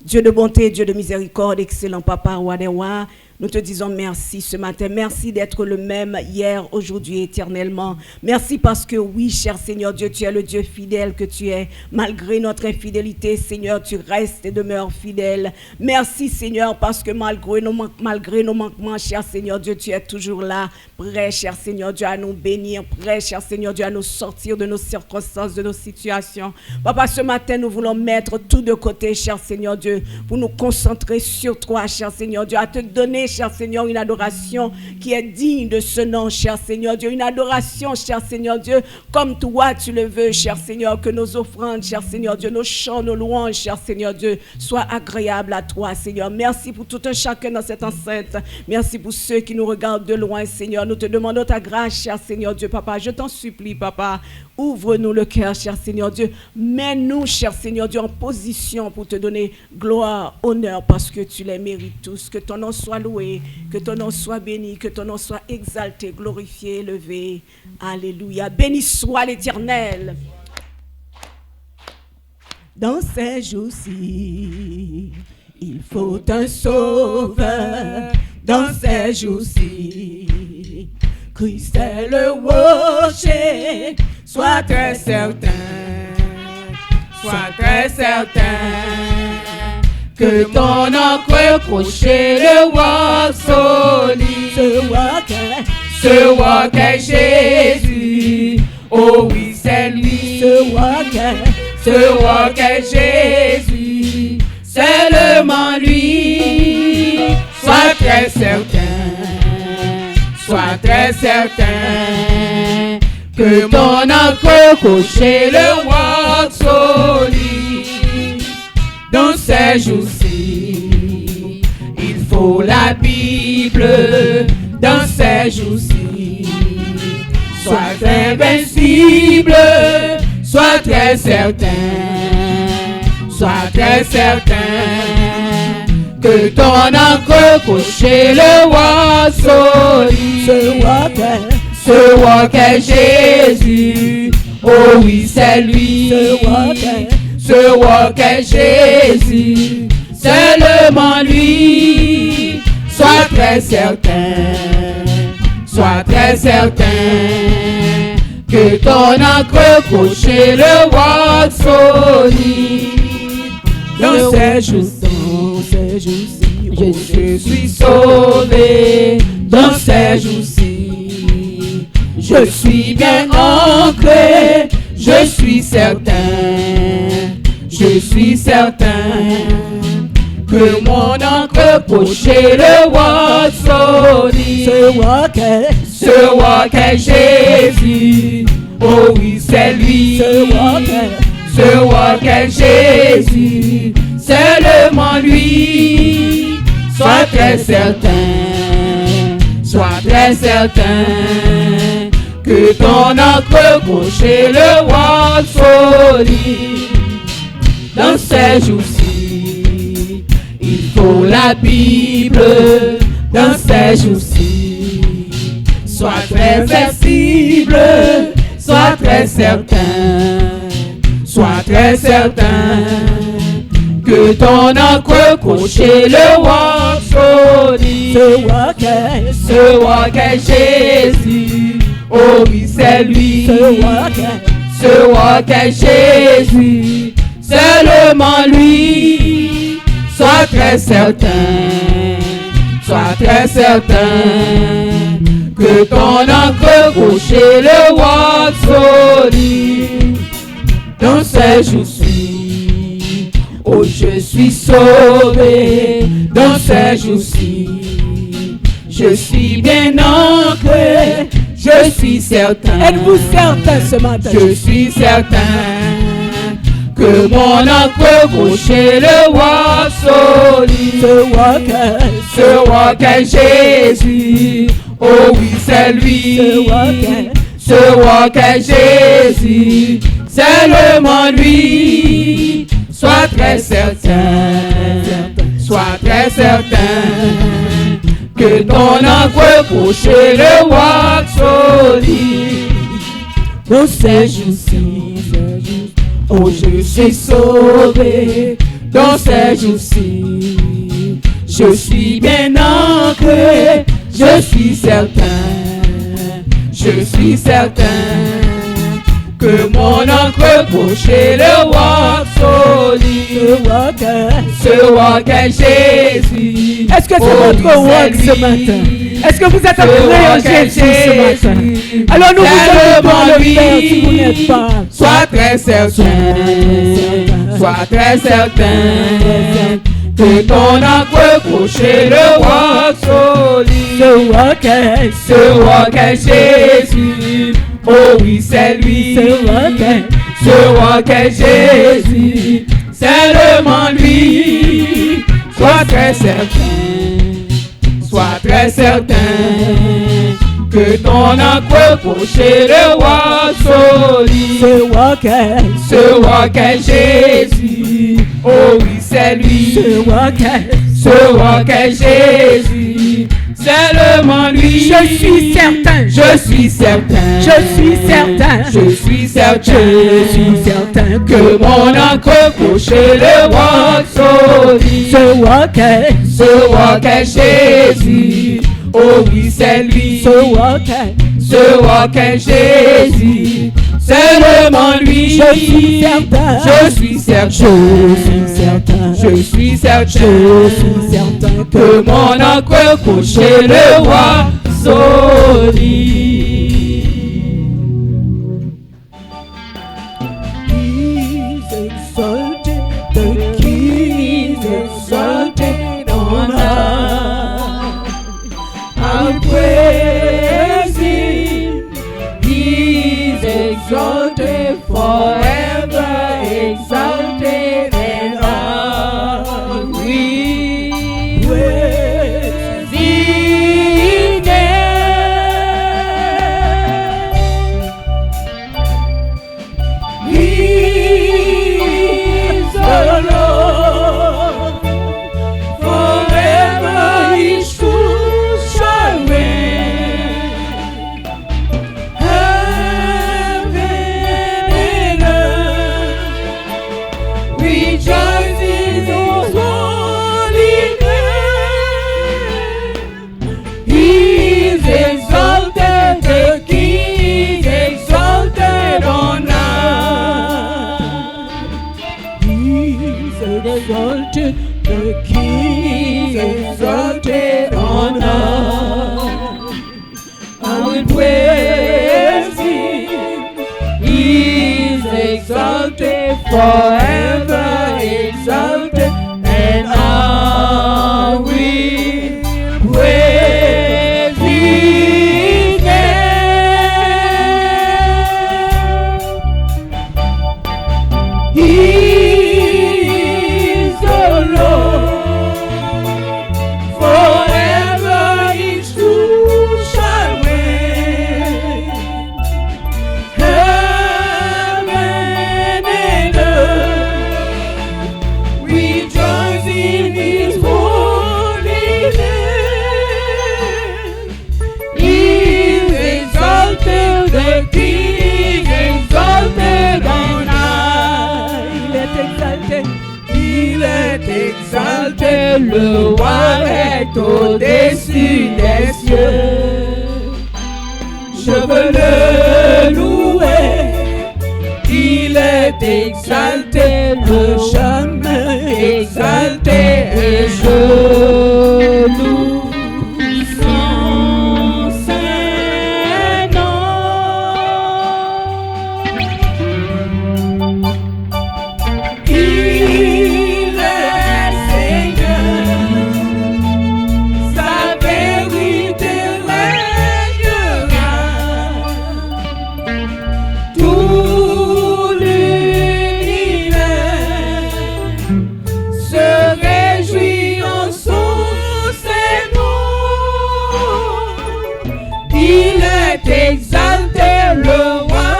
Dieu de bonté, Dieu de miséricorde, excellent Papa, roi des rois, nous te disons merci ce matin. Merci d'être le même hier, aujourd'hui, éternellement. Merci parce que oui, cher Seigneur Dieu, tu es le Dieu fidèle que tu es. Malgré notre infidélité, Seigneur, tu restes et demeures fidèle. Merci Seigneur parce que malgré nos manquements, cher Seigneur Dieu, tu es toujours là, prêt, cher Seigneur Dieu, à nous bénir, prêt, cher Seigneur Dieu, à nous sortir de nos circonstances, de nos situations. Papa, ce matin, nous voulons mettre tout de côté, cher Seigneur Dieu, pour nous concentrer sur toi, cher Seigneur Dieu, à te donner, cher Seigneur, une adoration qui est digne de ce nom, cher Seigneur Dieu. Une adoration, cher Seigneur Dieu, comme toi tu le veux, cher Seigneur, que nos offrandes, cher Seigneur Dieu, nos chants, nos louanges, cher Seigneur Dieu, soient agréables à toi, Seigneur. Merci pour tout un chacun dans cette enceinte. Merci pour ceux qui nous regardent de loin, Seigneur. Nous te demandons ta grâce, cher Seigneur Dieu, Papa. Je t'en supplie, Papa. Ouvre-nous le cœur, cher Seigneur Dieu. Mets-nous, cher Seigneur Dieu, en position pour te donner gloire, honneur, parce que tu les mérites tous. Que ton nom soit loué, que ton nom soit béni, que ton nom soit exalté, glorifié, élevé. Alléluia. Béni soit l'Éternel. Dans ces jours-ci, il faut un sauveur. Dans ces jours-ci, Christ est le rocher. Sois très certain, que ton encre croché le roi solide. Ce roi qu'est Jésus, oh oui c'est lui. Ce roi qu'est Jésus, seulement lui. Sois très certain, que ton encre croché le roi solide. Dans ces jours-ci, il faut la Bible. Dans ces jours-ci, sois invincible, sois très certain, que ton encre croché le roi solide. Ce roi qu'est Jésus, oh oui c'est lui. Ce roi qu'est Jésus, seulement lui. Sois très certain, que ton encre croché le roi solide. Dans ces jours-ci, je suis sauvé. Dans ces jours-ci, je suis bien ancré. Je suis certain, que mon encre croché le roi solide. Ce roi qu'est Jésus, oh oui c'est lui. Ce roi qu'est Jésus, seulement lui. Sois très certain, que ton encre croché le roi solide. Dans ces jours-ci, il faut la Bible. Dans ces jours-ci, sois très sensible, sois très certain, que ton encre croché le roi solide. Ce roi qu'est Jésus, oh oui c'est lui. Ce roi qu'est Jésus, seulement lui. Sois très certain, que ton encre croché le roi solide. Dans ces jours-ci, oh je suis sauvé. Dans ces jours-ci, je suis bien ancré. Je suis certain. Êtes-vous certain ce matin? Je suis certain que mon encre croché le roi solide. Ce roi qu'est Jésus, oh oui c'est lui. Ce roi qu'est Jésus, seulement lui. Sois très certain, que ton encre croché le roi solide. Dans ces jours-ci, oh je suis sauvé. dans ces jours-ci. Je suis bien ancré, je suis certain que mon encre chez le roi solide, ce roi qu'est Jésus. Est-ce que c'est votre roi ce matin? Est-ce que vous êtes ancré en Jésus ce matin? Alors nous vous demandons de le faire si vous n'êtes pas. Sois très certain que ton encre chez le roi solide, ce roi qu'est Jésus. Oh oui, c'est lui, ce roi qu'est Jésus, seulement lui. Sois très certain que ton encre chez le roi solide, ce roi qu'est Jésus. Oh oui, c'est lui, ce roi qu'est Jésus, seulement lui. Je suis certain que mon encre chez le roi solide, ce roi qu'est Jésus. Oh oui, c'est lui, ce roi qu'est Jésus, seulement lui. Je suis certain que mon encre chez le roi solide. The King is exalted on high. I will praise Him. He is exalted forever, exalted, and I will praise His name. He is the Lord, forever His truth shall reign. Heaven and earth rejoice in His holy name. He is exalted, the King is exalted on high. He is exalted, the King is exalted on high. I will praise Him. He is exalted forever, exalted, and I will praise His name. He is the Lord, forever His truth shall reign. Heaven and earth rejoice in His holy name. He is exalted, the King exalted on high. Il est exalté, le roi est au-dessus des cieux. Je veux le louer, il est exalté, le jamais exalté, et je loue son saint nom. Il est Seigneur, sa vérité régnera. Tout l'univers se réjouit en son saint nom. Il est exalté, le roi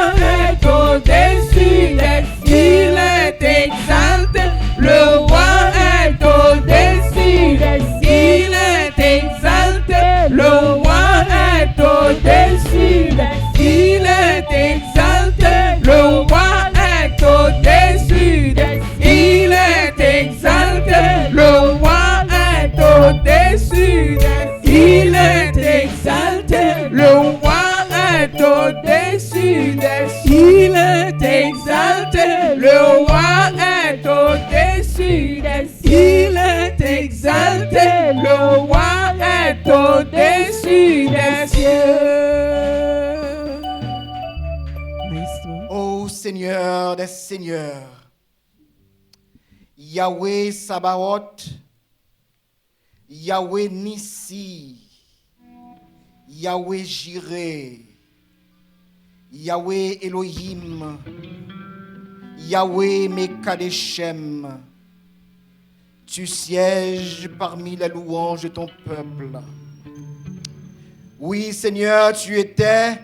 est au-dessus des cieux. Il est exalté, le roi est au-dessus des cieux. Il est exalté, le roi est au-dessus des cieux. Il est exalté, le roi est au-dessus des cieux. Il est exalté. Yahweh Sabaoth, Yahweh Nissi, Yahweh Jireh, Yahweh Elohim, Yahweh Mekadeshem, tu sièges parmi les louanges de ton peuple. Oui, Seigneur, tu étais,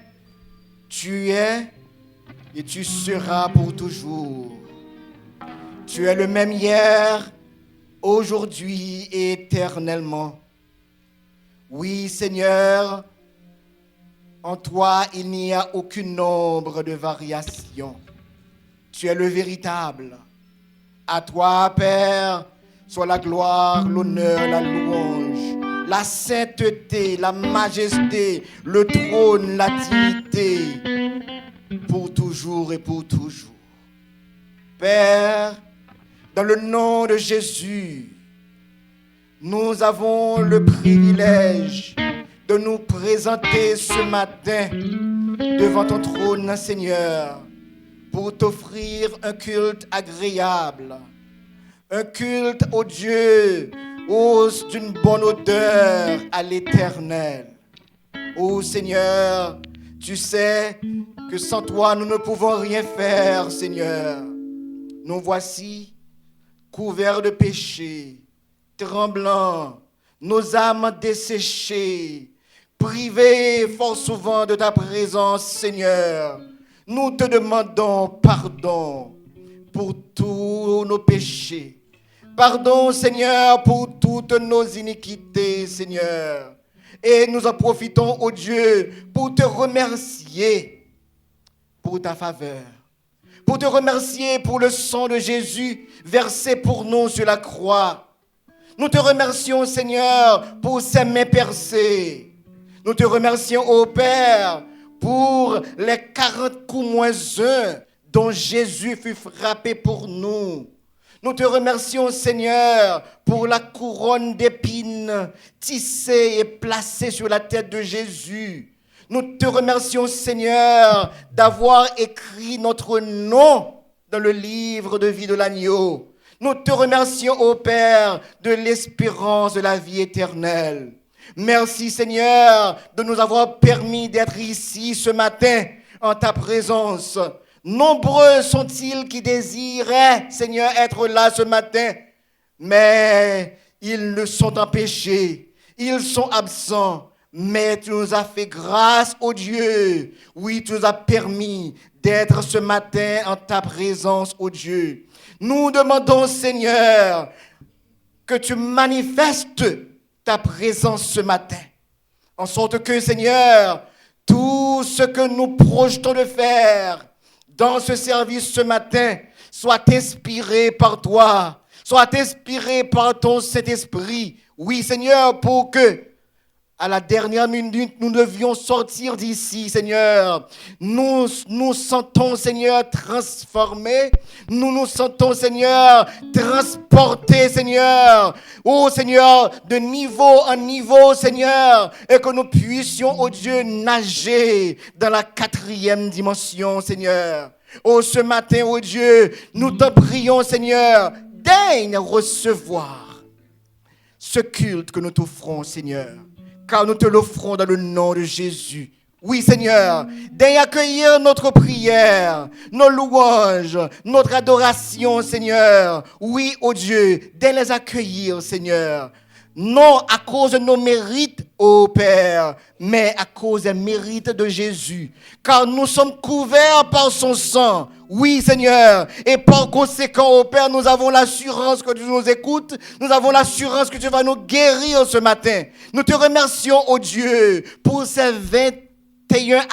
tu es et tu seras pour toujours. Tu es le même hier, aujourd'hui et éternellement. Oui, Seigneur, en toi, il n'y a aucune nombre de variations. Tu es le véritable. À toi, Père, soit la gloire, l'honneur, la louange, la sainteté, la majesté, le trône, la dignité, pour toujours et pour toujours. Père, dans le nom de Jésus, nous avons le privilège de nous présenter ce matin devant ton trône, Seigneur, pour t'offrir un culte agréable, un culte au Dieu, d'une bonne odeur à l'Éternel. Ô Seigneur, tu sais que sans toi, nous ne pouvons rien faire, Seigneur. Nous voici couverts de péché, tremblants, nos âmes desséchées, privés fort souvent de ta présence, Seigneur. Nous te demandons pardon pour tous nos péchés. Pardon, Seigneur, pour toutes nos iniquités, Seigneur. Et nous en profitons, ô Dieu, pour te remercier pour ta faveur. Pour te remercier pour le sang de Jésus versé pour nous sur la croix. Nous te remercions, Seigneur, pour ses mains percées. Nous te remercions, ô Père, pour les 40 coups moins 1 dont Jésus fut frappé pour nous. Nous te remercions, Seigneur, pour la couronne d'épines tissée et placée sur la tête de Jésus. Nous te remercions, Seigneur, d'avoir écrit notre nom dans le livre de vie de l'agneau. Nous te remercions, ô Père, de l'espérance de la vie éternelle. Merci, Seigneur, de nous avoir permis d'être ici ce matin en ta présence. Nombreux sont-ils qui désiraient, Seigneur, être là ce matin, mais ils ne sont empêchés, ils sont absents. Mais tu nous as fait grâce, ô Dieu. Oui, tu nous as permis d'être ce matin en ta présence, ô Dieu. Nous demandons, Seigneur, que tu manifestes ta présence ce matin. En sorte que, Seigneur, tout ce que nous projetons de faire dans ce service ce matin soit inspiré par toi, soit inspiré par ton Saint-Esprit. Oui, Seigneur, pour que à la dernière minute, nous devions sortir d'ici, Seigneur. Nous nous sentons, Seigneur, transformés. Nous nous sentons, Seigneur, transportés, Seigneur. Oh, Seigneur, de niveau en niveau, Seigneur. Et que nous puissions, oh Dieu, nager dans la 4e dimension, Seigneur. Oh, ce matin, oh Dieu, nous t'en prions, Seigneur. Daigne recevoir ce culte que nous t'offrons, Seigneur. Car nous te l'offrons dans le nom de Jésus. Oui, Seigneur, daigne accueillir notre prière, nos louanges, notre adoration, Seigneur. Oui, ô Dieu, daigne les accueillir, Seigneur. Non à cause de nos mérites, ô Père, mais à cause des mérites de Jésus. Car nous sommes couverts par son sang. Oui, Seigneur. Et par conséquent, ô Père, nous avons l'assurance que tu nous écoutes. Nous avons l'assurance que tu vas nous guérir ce matin. Nous te remercions, ô Dieu, pour ces 21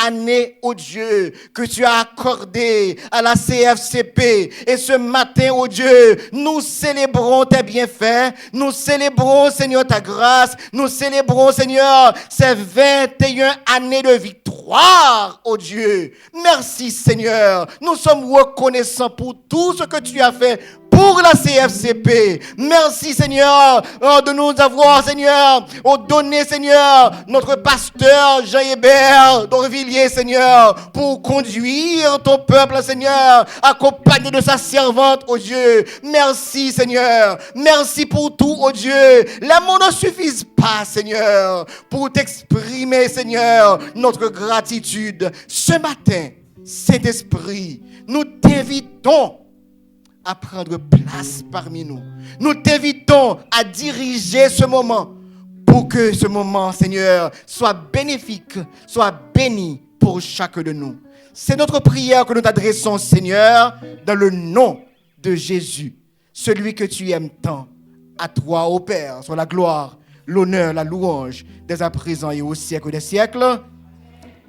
années, ô Dieu, que tu as accordé à la CFCP. Et ce matin, ô Dieu, nous célébrons tes bienfaits. Nous célébrons, Seigneur, ta grâce. Nous célébrons, Seigneur, ces 21 années de victoire, ô Dieu. Merci, Seigneur. Nous sommes reconnaissants pour tout ce que tu as fait pour la CFCP. Merci, Seigneur, de nous avoir, Seigneur, donné, Seigneur, notre pasteur Jean-Hébert d'Aurevilliers, Seigneur, pour conduire ton peuple, Seigneur, accompagné de sa servante, oh Dieu. Merci, Seigneur. Merci pour tout, oh Dieu. Les mots ne suffisent pas, Seigneur, pour t'exprimer, Seigneur, notre gratitude. Ce matin, Saint-Esprit, nous t'invitons à prendre place parmi nous. Nous t'invitons à diriger ce moment pour que ce moment, Seigneur, soit bénéfique, soit béni pour chacun de nous. C'est notre prière que nous t'adressons, Seigneur, dans le nom de Jésus, celui que tu aimes tant. À toi, ô Père, soit la gloire, l'honneur, la louange, dès à présent et au siècle des siècles.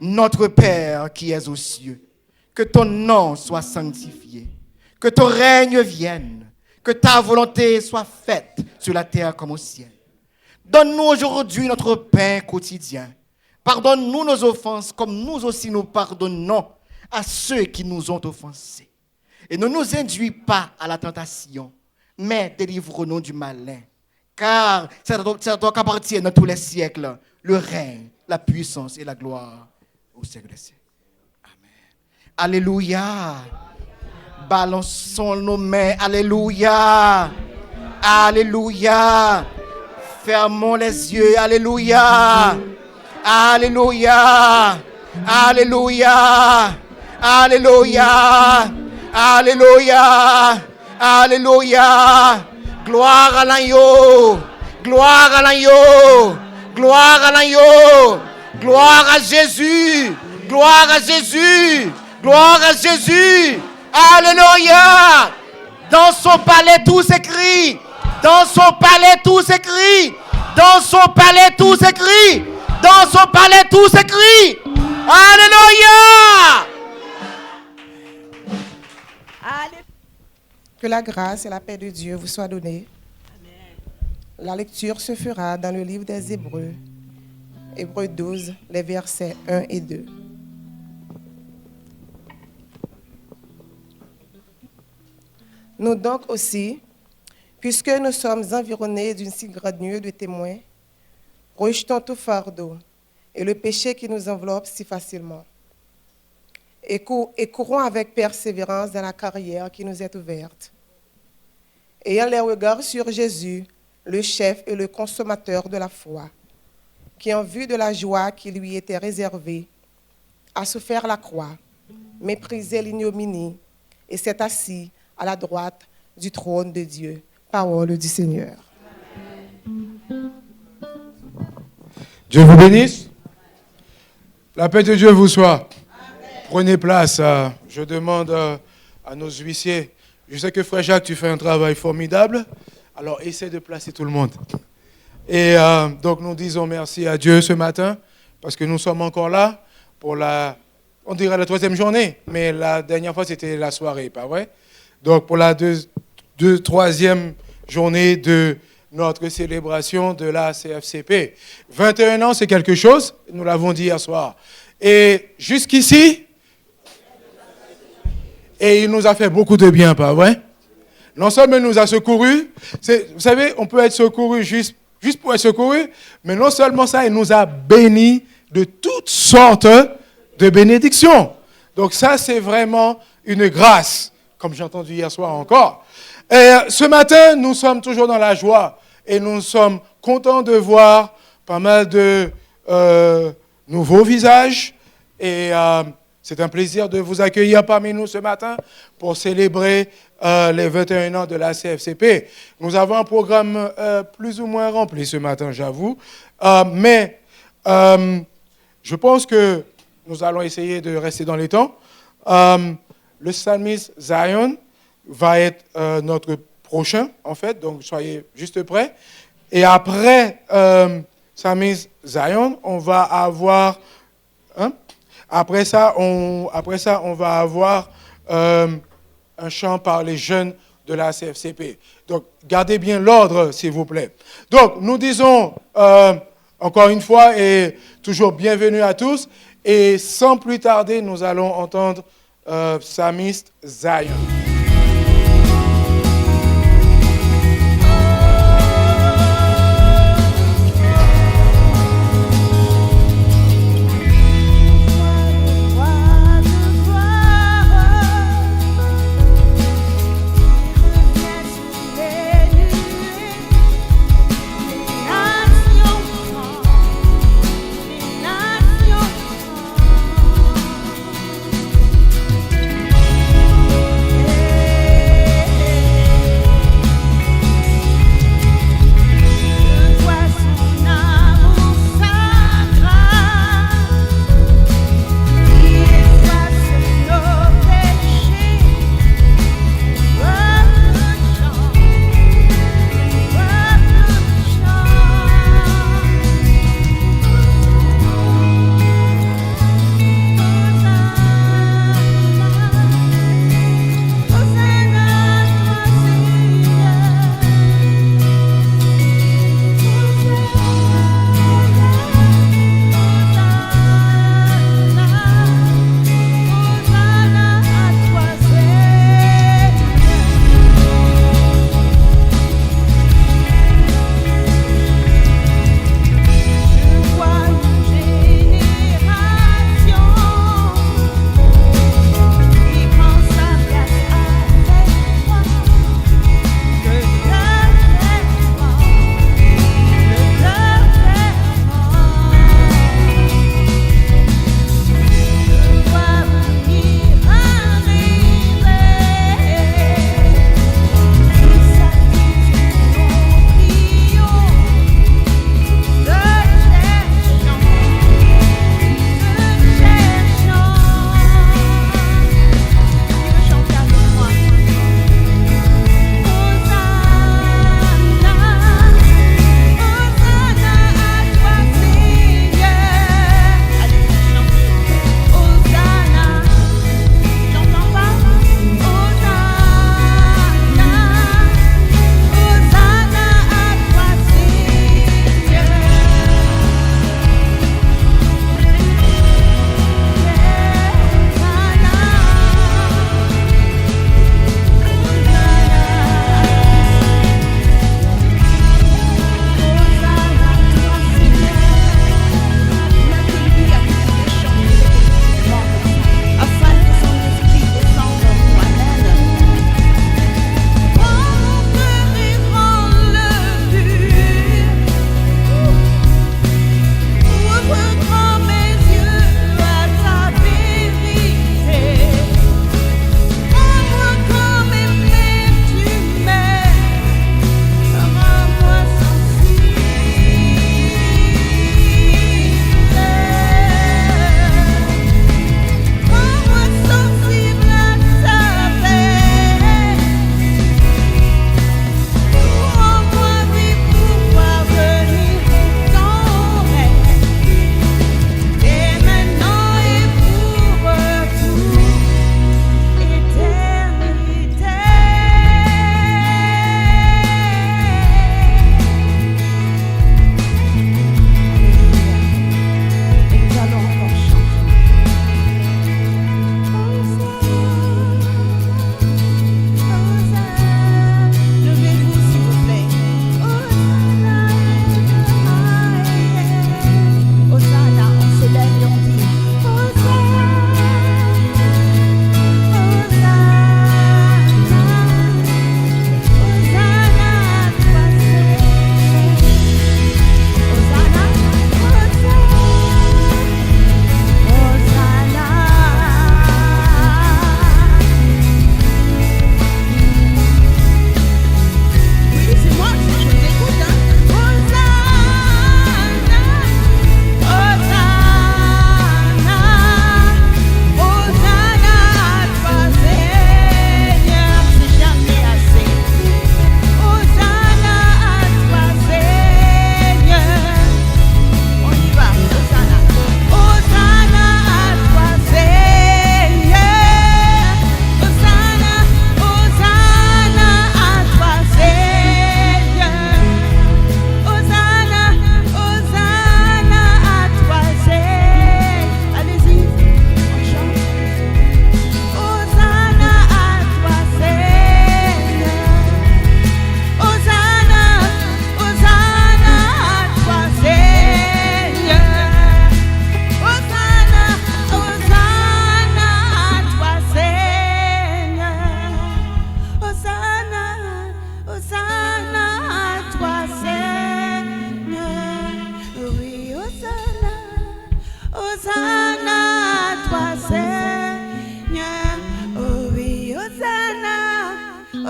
Notre Père qui es aux cieux, que ton nom soit sanctifié, que ton règne vienne, que ta volonté soit faite sur la terre comme au ciel. Donne-nous aujourd'hui notre pain quotidien. Pardonne-nous nos offenses comme nous aussi nous pardonnons à ceux qui nous ont offensés. Et ne nous induis pas à la tentation, mais délivre-nous du malin. Car c'est à toi qu'appartiennent dans tous les siècles le règne, la puissance et la gloire au siècle des siècles. Amen. Alléluia. Balançons nos mains. Alléluia. Alléluia. Fermons les yeux. Alléluia. Alléluia. Alléluia. Alléluia. Alléluia. Alléluia. Gloire à l'agneau. Gloire à l'agneau. Gloire à l'agneau. Gloire à Jésus. Gloire à Jésus. Gloire à Jésus. Alléluia. Dans son palais tout s'écrit. Dans son palais tout s'écrit. Dans son palais tout s'écrit. Dans son palais tout s'écrit. Alléluia. Que la grâce et la paix de Dieu vous soient données. Amen. La lecture se fera dans le livre des Hébreux, Hébreux 12, les versets 1 et 2. Nous donc aussi, puisque nous sommes environnés d'une si grande nuée de témoins, rejetons tout fardeau et le péché qui nous enveloppe si facilement. Et courons avec persévérance dans la carrière qui nous est ouverte. Ayant les regards sur Jésus, le chef et le consommateur de la foi, qui en vue de la joie qui lui était réservée, a souffert la croix, méprisé l'ignominie et s'est assis à la droite du trône de Dieu. Parole du Seigneur. Dieu vous bénisse. La paix de Dieu vous soit. Prenez place. Je demande à nos huissiers. Je sais que Frère Jacques, tu fais un travail formidable. Alors, essaie de placer tout le monde. Et donc, nous disons merci à Dieu ce matin parce que nous sommes encore là pour on dirait la troisième journée, mais la dernière fois, c'était la soirée, pas vrai? Donc, pour la troisième journée de notre célébration de la CFCP. 21 ans, c'est quelque chose. Nous l'avons dit hier soir. Et jusqu'ici, et il nous a fait beaucoup de bien, pas vrai? Non seulement il nous a secourus, vous savez, on peut être secouru juste pour être secouru, mais non seulement ça, il nous a bénis de toutes sortes de bénédictions. Donc ça, c'est vraiment une grâce, comme j'ai entendu hier soir encore. Et ce matin, nous sommes toujours dans la joie et nous sommes contents de voir pas mal de nouveaux visages et c'est un plaisir de vous accueillir parmi nous ce matin pour célébrer les 21 ans de la CFCP. Nous avons un programme plus ou moins rempli ce matin, j'avoue. Mais je pense que nous allons essayer de rester dans les temps. Le psalmiste Zion va être notre prochain, en fait, donc soyez juste prêts. Et après psalmiste Zion, on va avoir... Après ça, on va avoir un chant par les jeunes de la CFCP. Donc, gardez bien l'ordre, s'il vous plaît. Donc, nous disons encore une fois et toujours bienvenue à tous. Et sans plus tarder, nous allons entendre psalmiste Zion.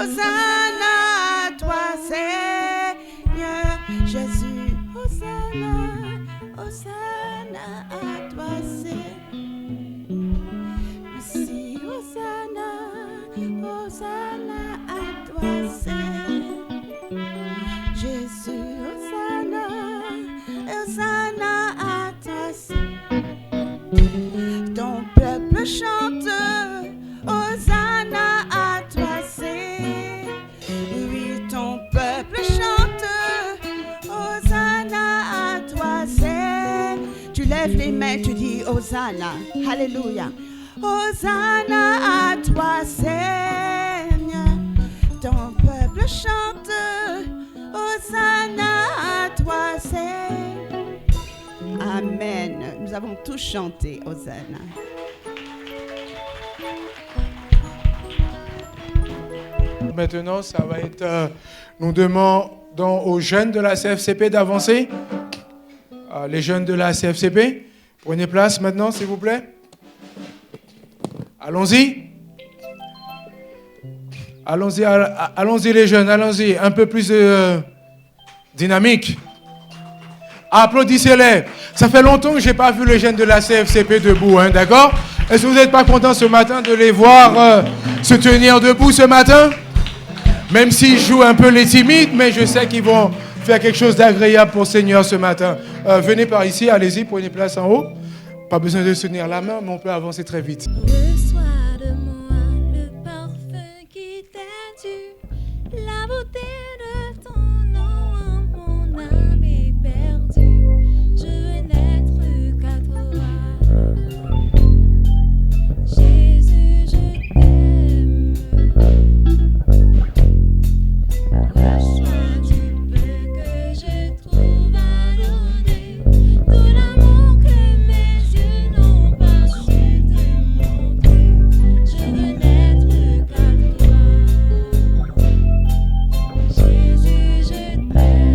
Hosanna à toi, Seigneur Jésus. Hosanna, Hosanna à toi, Seigneur. Merci, Hosanna, Hosanna à toi, Seigneur Jésus. Hosanna, Hosanna à toi, Seigneur. Ton peuple chante. Hosanna à toi, Seigneur. Oui, ton peuple chante. Hosanna à toi, Seigneur. Tu lèves les mains, tu dis Hosanna. Alléluia. Hosanna à toi, Seigneur. Ton peuple chante. Hosanna à toi, Seigneur. Amen. Nous avons tous chanté Hosanna. Maintenant, ça va être... nous demandons aux jeunes de la CFCP d'avancer. Les jeunes de la CFCP, prenez place maintenant, s'il vous plaît. Allons-y. Allons-y, allons-y les jeunes, allons-y. Un peu plus dynamique. Applaudissez-les. Ça fait longtemps que je n'ai pas vu les jeunes de la CFCP debout, hein, d'accord? Est-ce que vous n'êtes pas contents ce matin de les voir se tenir debout ce matin? Même s'ils jouent un peu les timides, mais je sais qu'ils vont faire quelque chose d'agréable pour le Seigneur ce matin. Venez par ici, allez-y, prenez place en haut. Pas besoin de se tenir la main, mais on peut avancer très vite. Reçois de moi le parfum qui t'est dû, la beauté de ton nom, mon âme est perdue. Je veux n'être qu'à toi. Jésus, je t'aime. Reçois du peu que je trouve à donner, tout l'amour que mes yeux n'ont pas su te montrer. Je veux n'être qu'à toi. Jésus, je t'aime.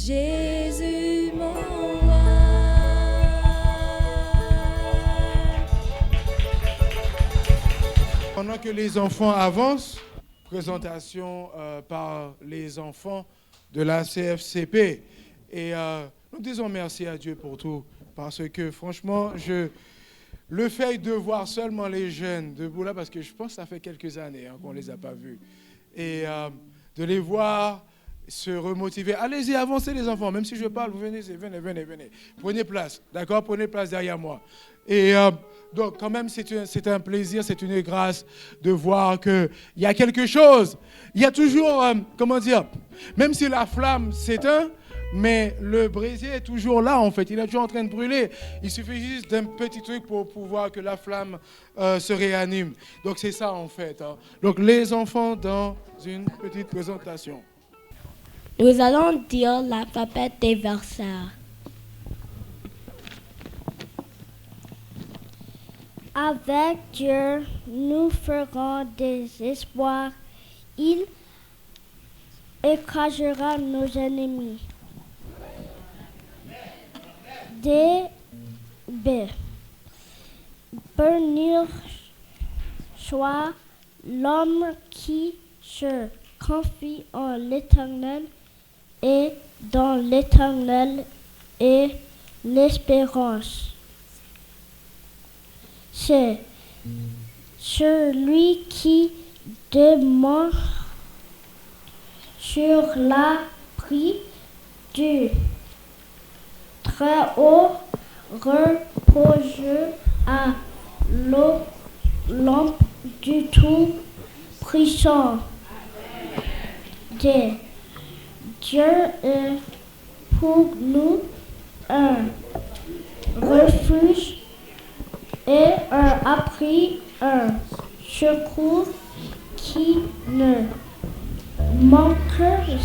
Jésus mon roi. Pendant que les enfants avancent, présentation par les enfants de la CFCP. Et nous disons merci à Dieu pour tout, parce que franchement, le fait de voir seulement les jeunes debout là, parce que je pense que ça fait quelques années qu'on ne les a pas vus, et de les voir se remotiver. Allez-y, avancez les enfants. Même si je parle, vous venez, venez. Prenez place, d'accord? Prenez place derrière moi. Et donc, quand même, c'est un plaisir, c'est une grâce de voir qu'il y a quelque chose. Il y a toujours, même si la flamme s'éteint, mais le brasier est toujours là, en fait. Il est toujours en train de brûler. Il suffit juste d'un petit truc pour pouvoir que la flamme se réanime. Donc, c'est ça, en fait. Donc, les enfants dans une petite présentation. Nous allons dire l'alphabet des versets. Avec Dieu, nous ferons des espoirs. Il écrasera nos ennemis. D. B. Bénir soit l'homme qui se confie en l'Éternel et dans l'Éternel est l'espérance. C'est celui qui demeure sur l'abri du Très-Haut, repose à l'ombre du Tout-Puissant. D. Dieu est pour nous un refuge et un abri, un secours qui ne manque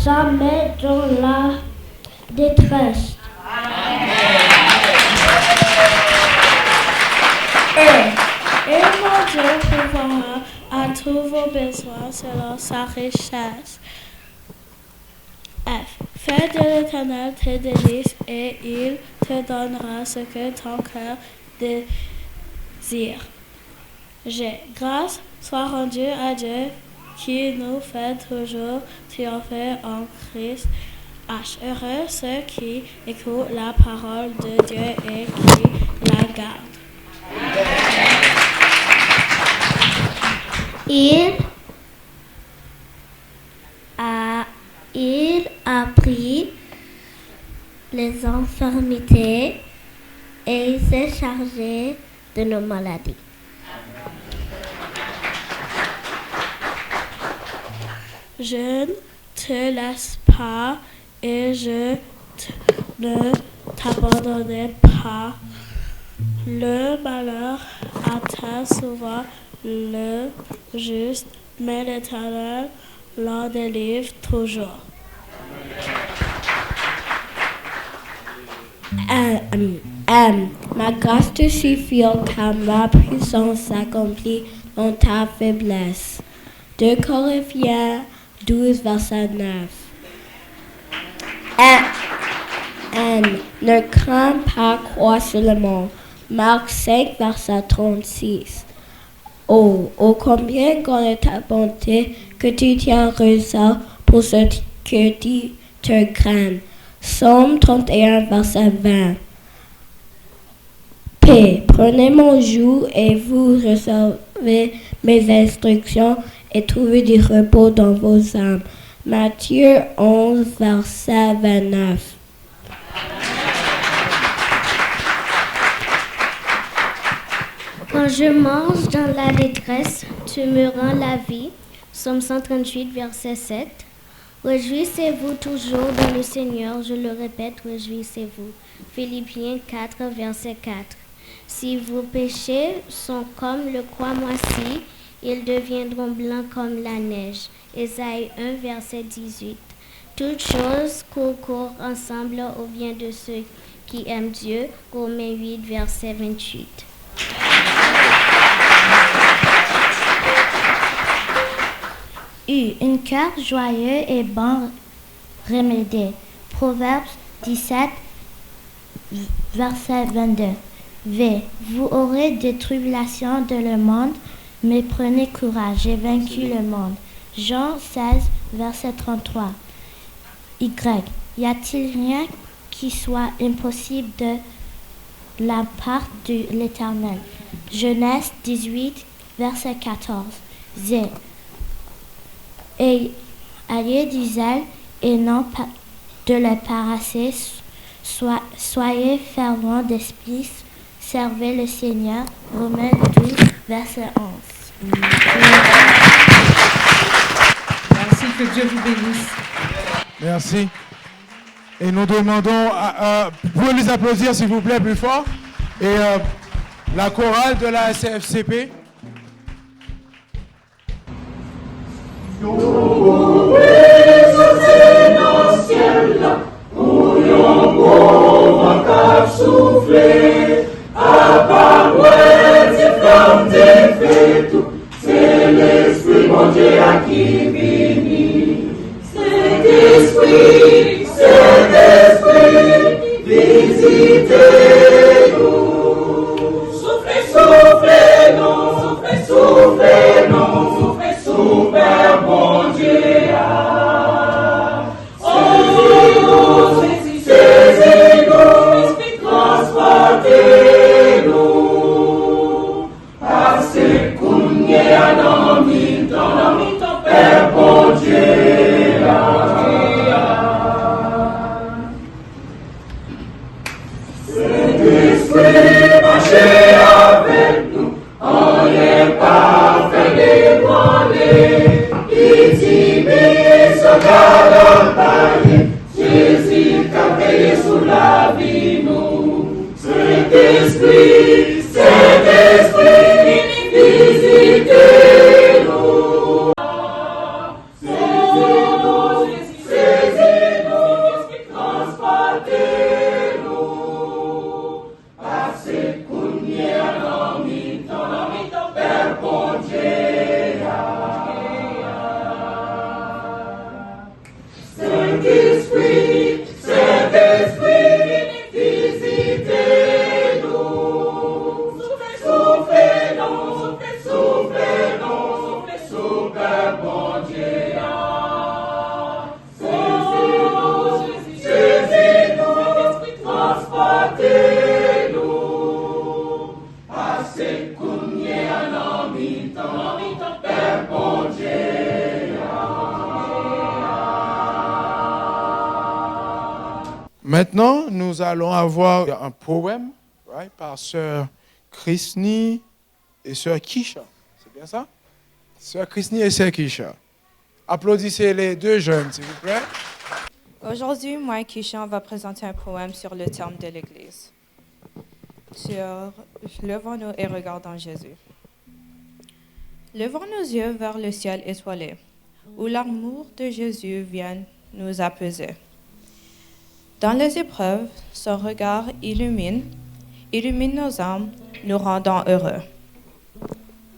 jamais dans la détresse. Et mon Dieu pourvoira à tous vos besoins selon sa richesse. F. Fais de l'Éternel tes délices et il te donnera ce que ton cœur désire. G. Grâce soit rendue à Dieu qui nous fait toujours triompher en Christ. H. Heureux ceux qui écoutent la parole de Dieu et qui la gardent. Il a pris les infirmités et il s'est chargé de nos maladies. Je ne te laisse pas et je ne t'abandonnerai pas. Le malheur atteint souvent le juste, mais l'Éternel l'en délivre toujours. Ma grâce te suffit car ma puissance s'accomplit dans ta faiblesse. 2 Corinthiens 12, verset 9. Ne crains pas, crois seulement. Marc 5, verset 36. Oh, combien grande est ta bonté que tu tiens ressort pour ceux qui te craignent. Psaume 31, verset 20. P. Prenez mon joug et vous recevez mes instructions et trouvez du repos dans vos âmes. Matthieu 11, verset 29. Quand je mange dans la détresse, tu me rends la vie. Psaume 138, verset 7. Réjouissez-vous toujours dans le Seigneur, je le répète, réjouissez-vous. Philippiens 4, verset 4. Si vos péchés sont comme le croix moisi, ils deviendront blancs comme la neige. Ésaïe 1, verset 18. Toutes choses concourent ensemble au bien de ceux qui aiment Dieu. Romains 8, verset 28. Un cœur joyeux et bon remède. Proverbes 17, verset 22. V. Vous aurez des tribulations de le monde, mais prenez courage, j'ai vaincu le monde. Jean 16, verset 33. Y. Y a-t-il rien qui soit impossible de la part de l'Éternel? Genèse 18, verset 14. Z. Et ayez du zèle et non de le parasser. Soyez fervents d'esprit, servez le Seigneur. Romains 12, verset 11. Merci, que Dieu vous bénisse. Merci. Et nous demandons, vous pouvez les applaudir s'il vous plaît plus fort. Et la chorale de la CFCP. Maintenant, nous allons avoir un poème par sœur Christine et sœur Kisha. C'est bien ça? Sœur Christine et sœur Kisha. Applaudissez les deux jeunes, s'il vous plaît. Aujourd'hui, moi et Kisha, on va présenter un poème sur le terme de l'Église. Sur Levons-nous et regardons Jésus. Levons nos yeux vers le ciel étoilé, où l'amour de Jésus vient nous apaiser. Dans les épreuves, son regard illumine nos âmes, nous rendant heureux.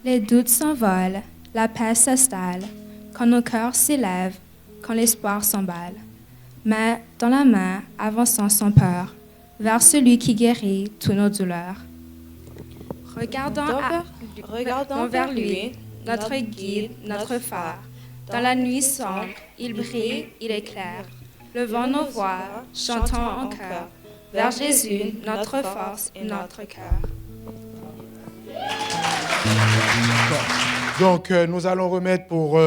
Les doutes s'envolent, la paix s'installe, quand nos cœurs s'élèvent, quand l'espoir s'emballe. Mais dans la main, avançons sans peur, vers celui qui guérit toutes nos douleurs. Regardons vers lui, notre guide, notre phare. Dans la nuit sombre, il brille, il éclaire. Levons nos voix, chantons en chœur, vers Jésus, notre force et notre cœur. Donc, nous allons remettre pour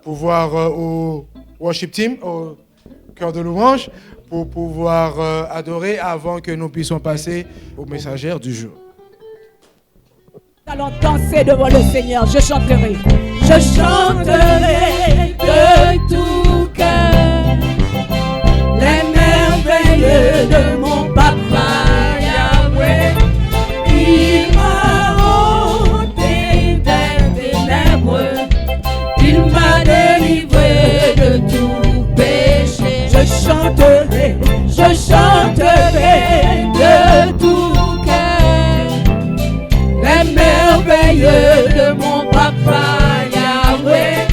pouvoir au worship team, au cœur de louange, pour pouvoir adorer avant que nous puissions passer aux messagères du jour. Nous allons danser devant le Seigneur. Je chanterai de tout cœur les merveilles de mon papa Yahweh. Il m'a ôté des ténèbres, il m'a délivré de tout péché. Je chanterai de tout cœur les merveilles de mon papa Yahweh.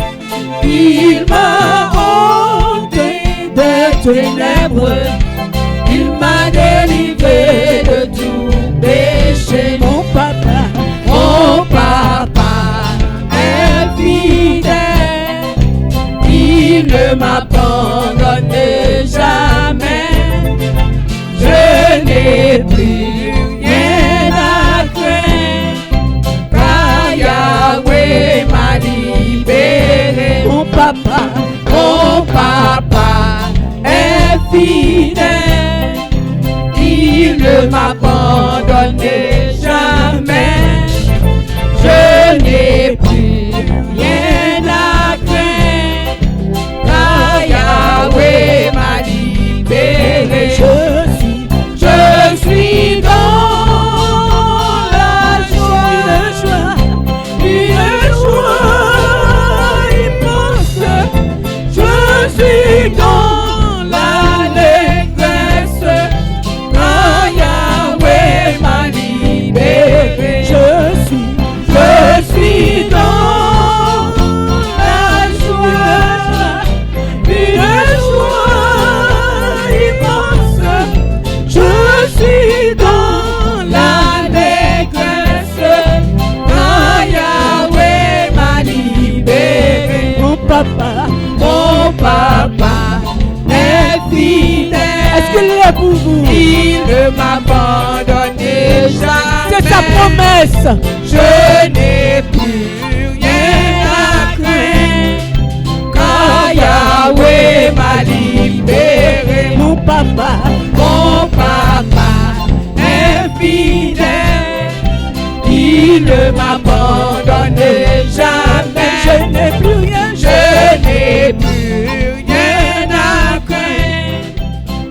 Il m'a ôté des ténèbres, il m'a délivré de tout péché. Mon papa est fidèle, il ne m'abandonne jamais. Je n'ai plus rien à craindre, car Yahweh m'a libéré. Mon papa fidèle, il ne m'abandonnera jamais. Je n'ai plus rien à craindre, car Yahweh m'a libéré. Je suis dans la joie, une joie immense. Je suis dans l'allégresse, car Yahweh m'a libéré. Je suis dans la joie, une joie immense. Je suis dans l'allégresse, car Yahweh m'a libéré. Mon papa est fidèle. Est-ce qu'il est pour vous? Il ne m'abandonnera jamais. C'est sa promesse. Je n'ai plus rien à craindre, car Yahweh m'a libéré. Mon papa est fidèle, il ne m'abandonnera jamais. Je n'ai plus rien, je n'ai plus rien à craindre,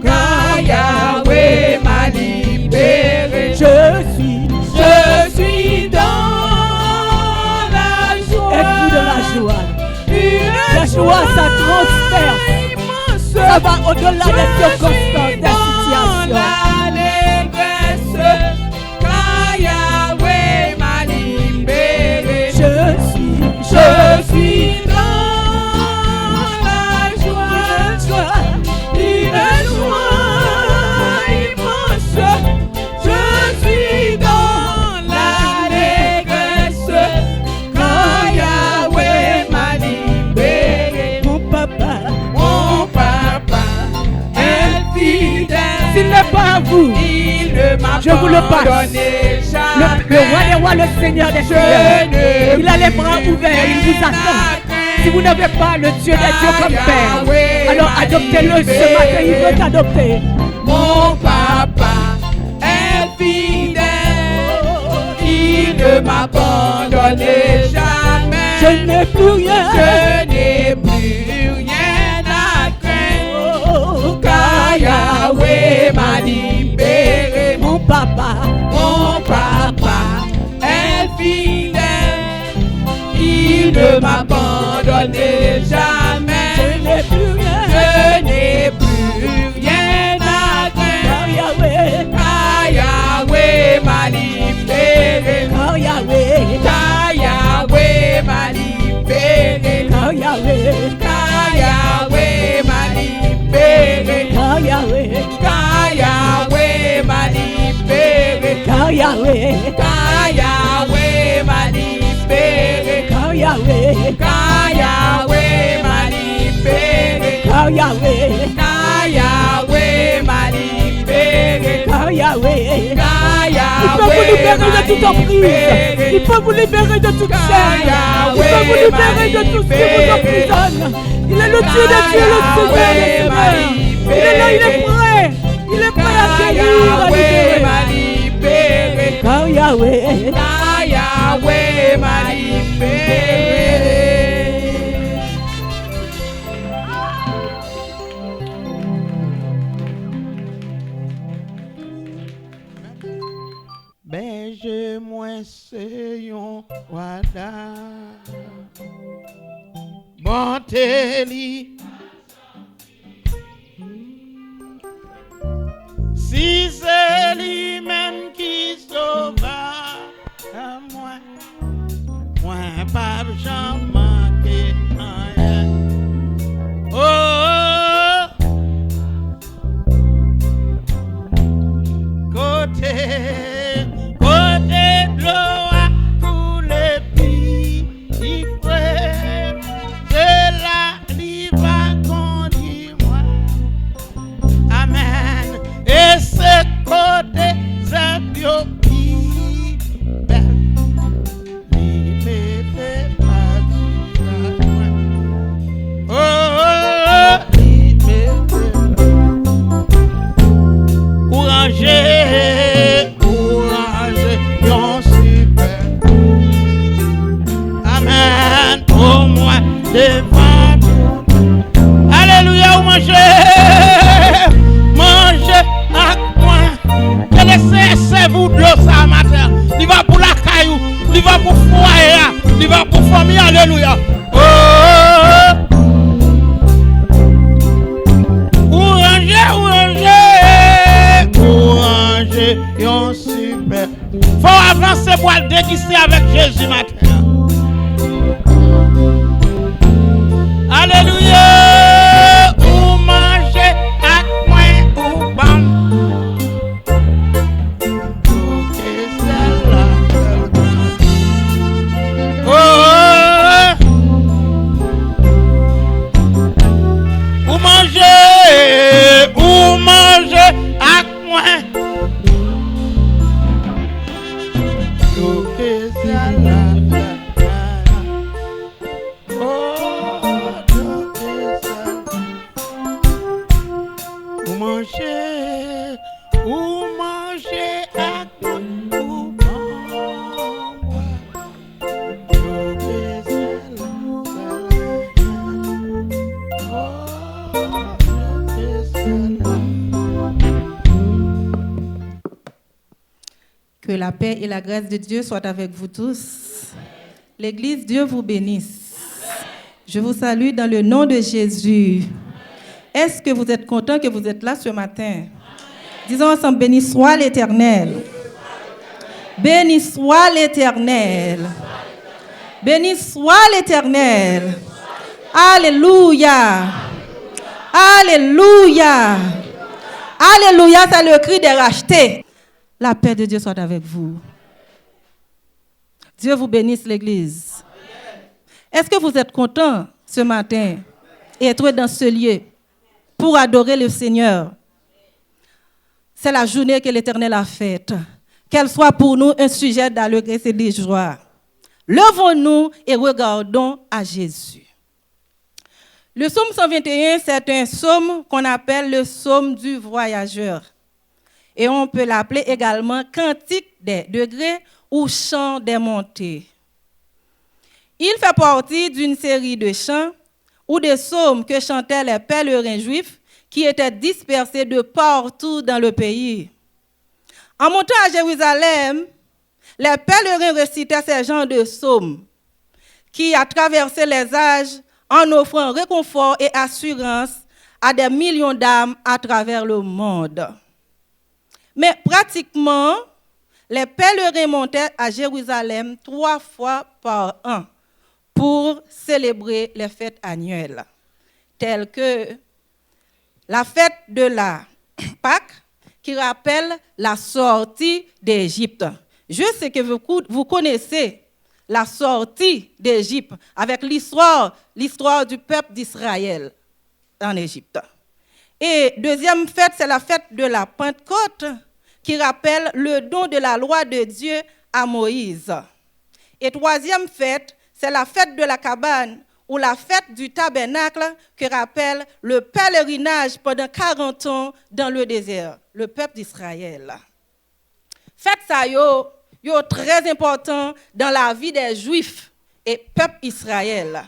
car Yahweh m'a libéré. Je suis dans la joie. Êtes-vous de la joie? La Une joie, ça transperce. Ça va au-delà des circonstances, des situations. L'allégresse, car Yahweh m'a libéré. Je suis dans la joie, une joie immense. Je suis dans l'allégresse, car Yahweh m'a libéré. Mon papa est fidèle. S'il n'est pas à vous, Il ne m'a je vous le passe. Le roi des rois, le Seigneur des seigneurs, il a les bras ouverts, il vous attend. Si vous n'avez pas le Dieu des dieux comme Père, alors adoptez-le ce matin, il veut t'adopter. Mon papa est fidèle, il ne m'abandonnera jamais. Je n'ai plus rien, je n'ai plus rien à craindre, car Yahweh m'a libéré. Mon papa est fidèle, il ne m'abandonnera jamais. Je n'ai plus rien, je n'ai plus rien à craindre, car Yahweh m'a libéré. car Yahweh m'a libéré. car Yahweh m'a libéré. car Yahweh m'a libéré. car Yahweh m'a libéré. car Yahweh m'a libéré. car Yahweh m'a libéré. car Yahweh Il peut vous libérer de toute emprise. Il peut vous libérer de toute chaîne. Il peut vous libérer de tout ce qui vous emprisonne. Il est le Dieu des dieux, le Seigneur des seigneurs. Il est là, il est prêt. Il est prêt à guérir, à libérer. Car Yahweh m'a libéré. Ben je moins c'est yon wada Monteli Si c'est lui-même qui sauva moi pas jamais manqué rien. Oh côté de l'eau a coulé puis frère c'est là il va conduire moi amen et ce côté c'est bio qui belle il m'était pas du oh il m'était Alléluia. Oh, ouranger, yon super. Faut avancer pour le déguiser avec Jésus matin. Alléluia. Ou manger à moins ou bam. Ou manger à moins. Ou manger à Que la paix et la grâce de Dieu soient avec vous tous. L'Église, Dieu vous bénisse. Je vous salue dans le nom de Jésus. Est-ce que vous êtes content que vous êtes là ce matin? Disons ensemble, béni soit l'Éternel. Béni soit l'Éternel. Béni soit l'Éternel. Alléluia. Alléluia. Alléluia, c'est le cri des rachetés. La paix de Dieu soit avec vous. Dieu vous bénisse l'Église. Est-ce que vous êtes content ce matin et être dans ce lieu pour adorer le Seigneur? C'est la journée que l'Éternel a faite. Qu'elle soit pour nous un sujet d'allégresse et de joie. Levons-nous et regardons à Jésus. Le psaume 121, c'est un psaume qu'on appelle le psaume du voyageur. Et on peut l'appeler également cantique des degrés ou chant des montées. Il fait partie d'une série de chants ou de psaumes que chantaient les pèlerins juifs qui étaient dispersés de partout dans le pays. En montant à Jérusalem, les pèlerins récitaient ces genres de psaumes qui a traversé les âges en offrant réconfort et assurance à des millions d'âmes à travers le monde. Mais pratiquement, les pèlerins montaient à Jérusalem 3 fois par an pour célébrer les fêtes annuelles, telles que la fête de la Pâque, qui rappelle la sortie d'Égypte. Je sais que vous connaissez la sortie d'Égypte avec l'histoire du peuple d'Israël en Égypte. Et deuxième fête, c'est la fête de la Pentecôte, qui rappelle le don de la loi de Dieu à Moïse. Et troisième fête, c'est la fête de la cabane, ou la fête du tabernacle, qui rappelle le pèlerinage pendant 40 ans dans le désert, le peuple d'Israël. Fête ça, yo très important dans la vie des Juifs et peuple Israël.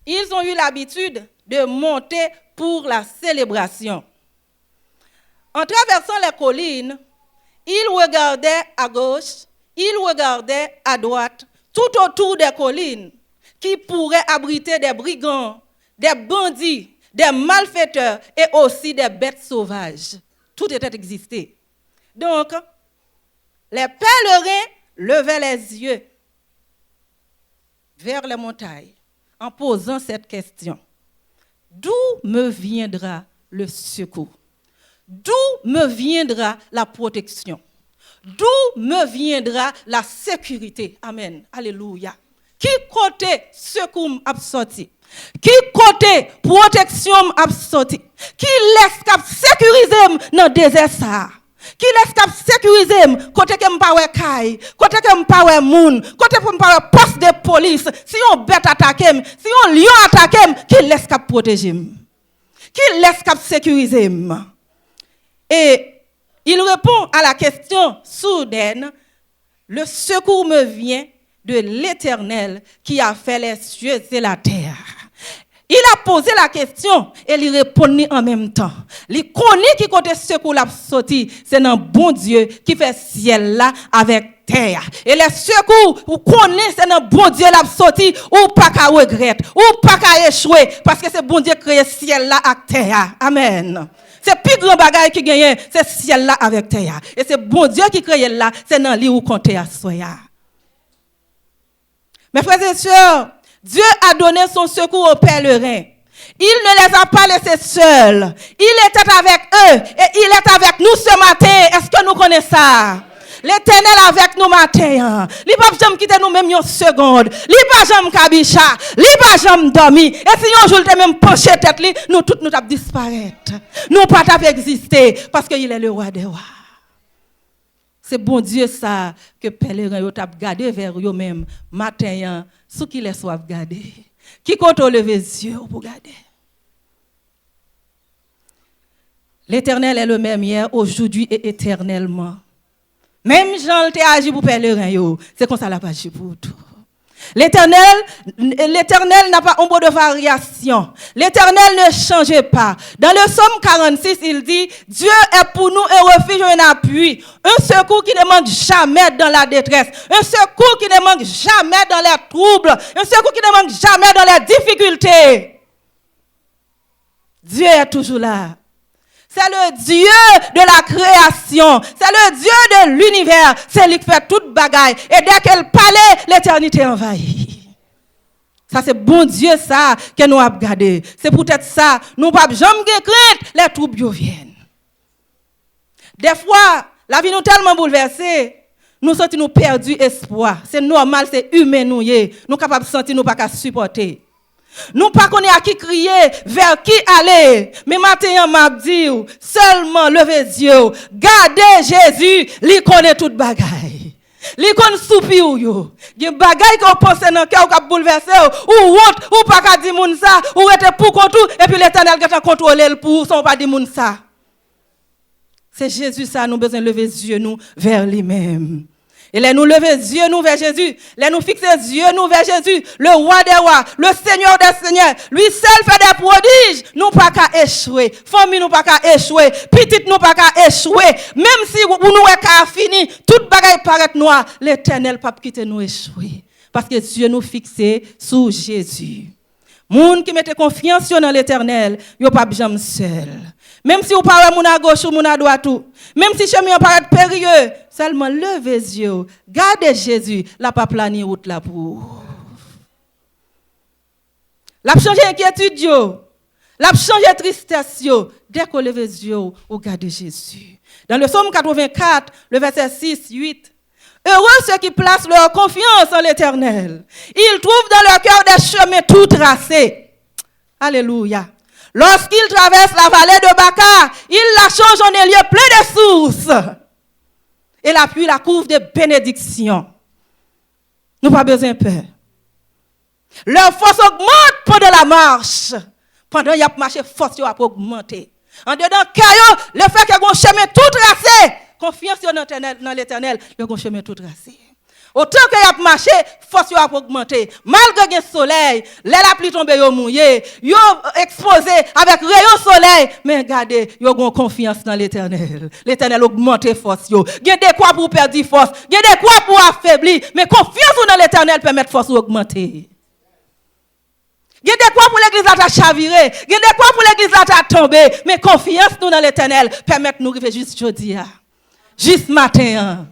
Ils ont eu l'habitude de monter pour la célébration. En traversant les collines, ils regardaient à gauche, ils regardaient à droite, tout autour des collines, qui pourraient abriter des brigands, des bandits, des malfaiteurs et aussi des bêtes sauvages. Tout était existé. Donc, les pèlerins levaient les yeux vers les montagnes en posant cette question. D'où me viendra le secours? D'où me viendra la protection? D'où me viendra la sécurité? Amen. Alléluia. Qui côté secours m'a sorti? Qui côté protection m'a sorti? Qui laisse cap sécuriser dans le désert ça? Qui laisse cap sécuriser côté que m'pa wè kay, côté que m'pa wè moun, côté que m'pa wè poste de police, si on bête attaque, si on lion attaque, qui laisse cap protéger? Qui laisse cap sécuriser? Et il répond à la question soudaine, le secours me vient de l'Éternel qui a fait les cieux et la terre. Il a posé la question et il répondit en même temps. Il connaît qui côté secours l'a sorti, c'est un bon Dieu qui fait ciel là avec terre. Et les secours, vous connaissez, c'est un bon Dieu l'a sorti, ou pas qu'à regretter, ou pas qu'à échouer, parce que c'est bon Dieu qui crée ciel là avec terre. Amen. C'est plus grand bagage qui gagne, c'est ciel là avec terre. Et c'est bon Dieu qui crée là, c'est dans lui où compter à soya. Mes frères et sœurs, Dieu a donné son secours aux pèlerins. Il ne les a pas laissés seuls. Il était avec eux et il est avec nous ce matin. Est-ce que nous connaissons ça? L'Éternel avec nous matin. Il ne va jamais quitter nous même une seconde. Il ne va jamais kabicha. Il ne va jamais dormir. Et si un jour il même penché tête, nous tous nous avons disparaître. Nous pas exister parce qu'il est le roi des rois. C'est bon Dieu ça que pèlerin yo t'a gardé vers eux même matin sous qui les soif garder. Qui compte lever les yeux pour garder. L'Éternel est le même hier, aujourd'hui et éternellement. Même Jean t'a agi pour pèlerin yo, c'est comme ça l'a pas agi pour tout. L'Éternel n'a pas un mot de variation. L'Éternel ne change pas. Dans le psaume 46, il dit, Dieu est pour nous un refuge, un appui, un secours qui ne manque jamais dans la détresse, un secours qui ne manque jamais dans les troubles, un secours qui ne manque jamais dans les difficultés. Dieu est toujours là. C'est le Dieu de la création. C'est le Dieu de l'univers. C'est lui qui fait toute bagaille. Et dès qu'elle parlait, l'éternité envahit. Ça, c'est bon Dieu, ça, que nous avons gardé. C'est peut-être ça. Nous ne pouvons jamais craindre, les troubles viennent. Des fois, la vie nous tellement bouleversée, nous sentons nous perdu espoir. C'est normal, c'est humain, nous sommes capables de sentir nous pas qu'à supporter. Nous pas connaît à qui crier, vers qui aller. Mais maintenant, m'a dit, seulement levez les yeux, gardez Jésus, lui connaît toute bagaille. Lui connaît soupir yo. Gen bagaille qu'on pense dans cœur ou bouleverser ou honte ou pas ka di moun ça ou était pour contre et puis l'Éternel qui t'a contrôlé pour son pas di moun ça. C'est Jésus ça nous besoin lever les yeux nous vers lui-même. Et là, nous lever les yeux, nous vers Jésus. Là, nous fixer les yeux, nous vers Jésus. Le roi des rois, le Seigneur des seigneurs. Lui seul fait des prodiges. Nous pas qu'à échouer. Famille, nous pas qu'à échouer. Petite, nous pas qu'à échouer. Même si nous est qu'à fini, toute bagaille paraît noire, l'Éternel pas quitter nous échouer. Parce que Dieu nous fixé sous Jésus. Moun qui mette confiance dans l'Éternel, yo pas jamais seul. Même si vous parlez moun à gauche ou moun à droite, même si chemin paraît périlleux, seulement levez les yeux, gardez Jésus, la pas planier route là pour. La changer inquiétude yo, la changer tristesse yo, dès qu'on lève les yeux, ou gardez Jésus. Dans le psaume 84, le verset 6, 8. Heureux ceux qui placent leur confiance en l'Éternel. Ils trouvent dans leur cœur des chemins tout tracés. Alléluia. Lorsqu'ils traversent la vallée de Baca, ils la changent en un lieu plein de sources. Et la pluie la couvre de bénédictions. Nous n'avons pas besoin de peur. Leur force augmente pendant la marche. Pendant qu'il y a marché, force va augmenter. En dedans, caillou, le fait qu'il y a un chemin tout tracé. Confiance dans l'Éternel, il y a un chemin tout tracé. Autant que y a marché, force va augmenter. Malgré le soleil, la pluie tombe yo mouillé, yo exposé avec rayon soleil, mais regardez, yo gon confiance dans l'Éternel. L'Éternel augmente force yo. Gen de quoi pour perdre force, gen de quoi pour affaiblir, mais confiance dans l'Éternel permet force augmenter. Gen de quoi pour l'église là ta chavirer, gen de quoi pour l'église là ta tomber, mais confiance nous dans l'Éternel permet nous arriver juste aujourd'hui. Juste matin.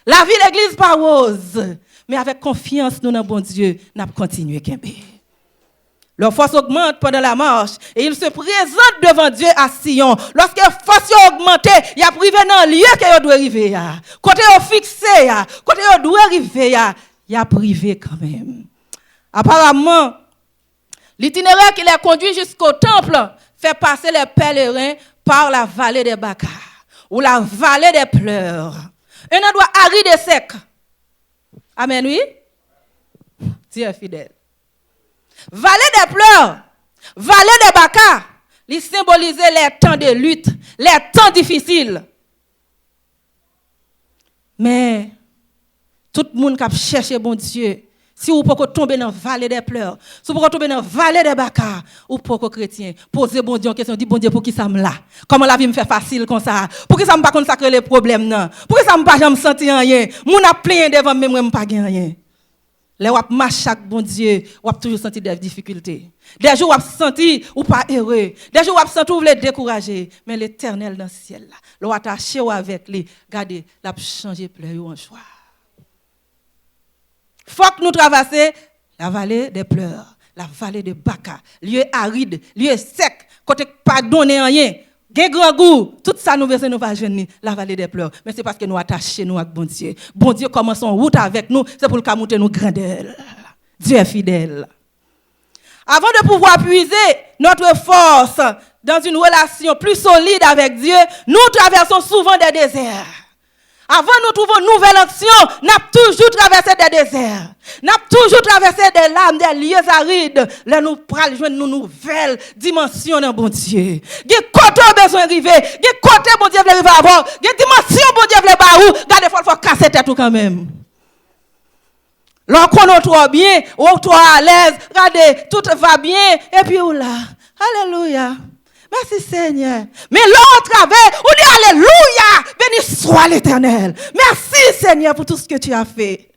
La vie de l'église pas rose, mais avec confiance nous dans bon Dieu, nous continuer kembe. Leur force augmente pendant la marche et ils se présentent devant Dieu à Sion. Lorsque force augmente, il y a privé dans le lieu que doit arriver. Côté fixé, côté doit arriver, il y a privé quand même. Apparemment, l'itinéraire qui les conduit jusqu'au temple fait passer les pèlerins par la vallée des Baca ou la vallée des pleurs. Un endroit aride et sec. Amen, oui? Dieu est fidèle. Vallée des pleurs, vallée des Baca, il symbolisait les temps de lutte, les temps difficiles. Mais tout le monde qui a cherché bon Dieu, Si vous pouvez tomber dans la vallée des pleurs, si vous pouvez tomber dans la vallée des bacas, ou pouvez chrétien, posez bon Dieu une question, dit bon Dieu pour qui ça me là? Comment la vie me fait facile comme ça? Pour qui ça me pas consacrer les problèmes non? Pour qui ça me pas jamais sentir rien? Moun a plein devant même moi pas gagner rien. Les wap marche chaque bon Dieu, wap toujours sentir des difficultés. Des jours wap sentir ou pas heureux. Des jours wap sentir ou voulez décourager, mais l'Éternel dans le ciel là, le attaché avec lui, regardez, l'a changer pleurs en joie. Faut que nous traversions la vallée des pleurs, la vallée de Baka, lieu aride, lieu sec, côté pas donner rien, gen grand goût, tout ça nous besoin nous pas joindre la vallée des pleurs, mais c'est parce que nous attachons nous avec bon Dieu. Bon Dieu commence en route avec nous, c'est pour le monter nous grandeur. Dieu est fidèle. Avant de pouvoir puiser notre force dans une relation plus solide avec Dieu, nous traversons souvent des déserts. Avant nous trouvons une nouvelle action, nous avons toujours traversé des déserts. Nous avons toujours traversé des lames, des lieux arides. Là, nous prenons joindre une nouvelle dimension dans bon Dieu. Quel côté besoin d'arriver, quel côté bon Dieu veut arriver à avoir, quelle dimension bon Dieu veut aller où. Regardez, il faut casser tête tout quand même. Lorsqu'on est trop bien, ou trop à l'aise, regardez, tout va bien, et puis ou là. Alléluia. Merci Seigneur. Mais là, on travaille, on dit Alléluia. Béni soit l'Éternel. Merci Seigneur pour tout ce que tu as fait.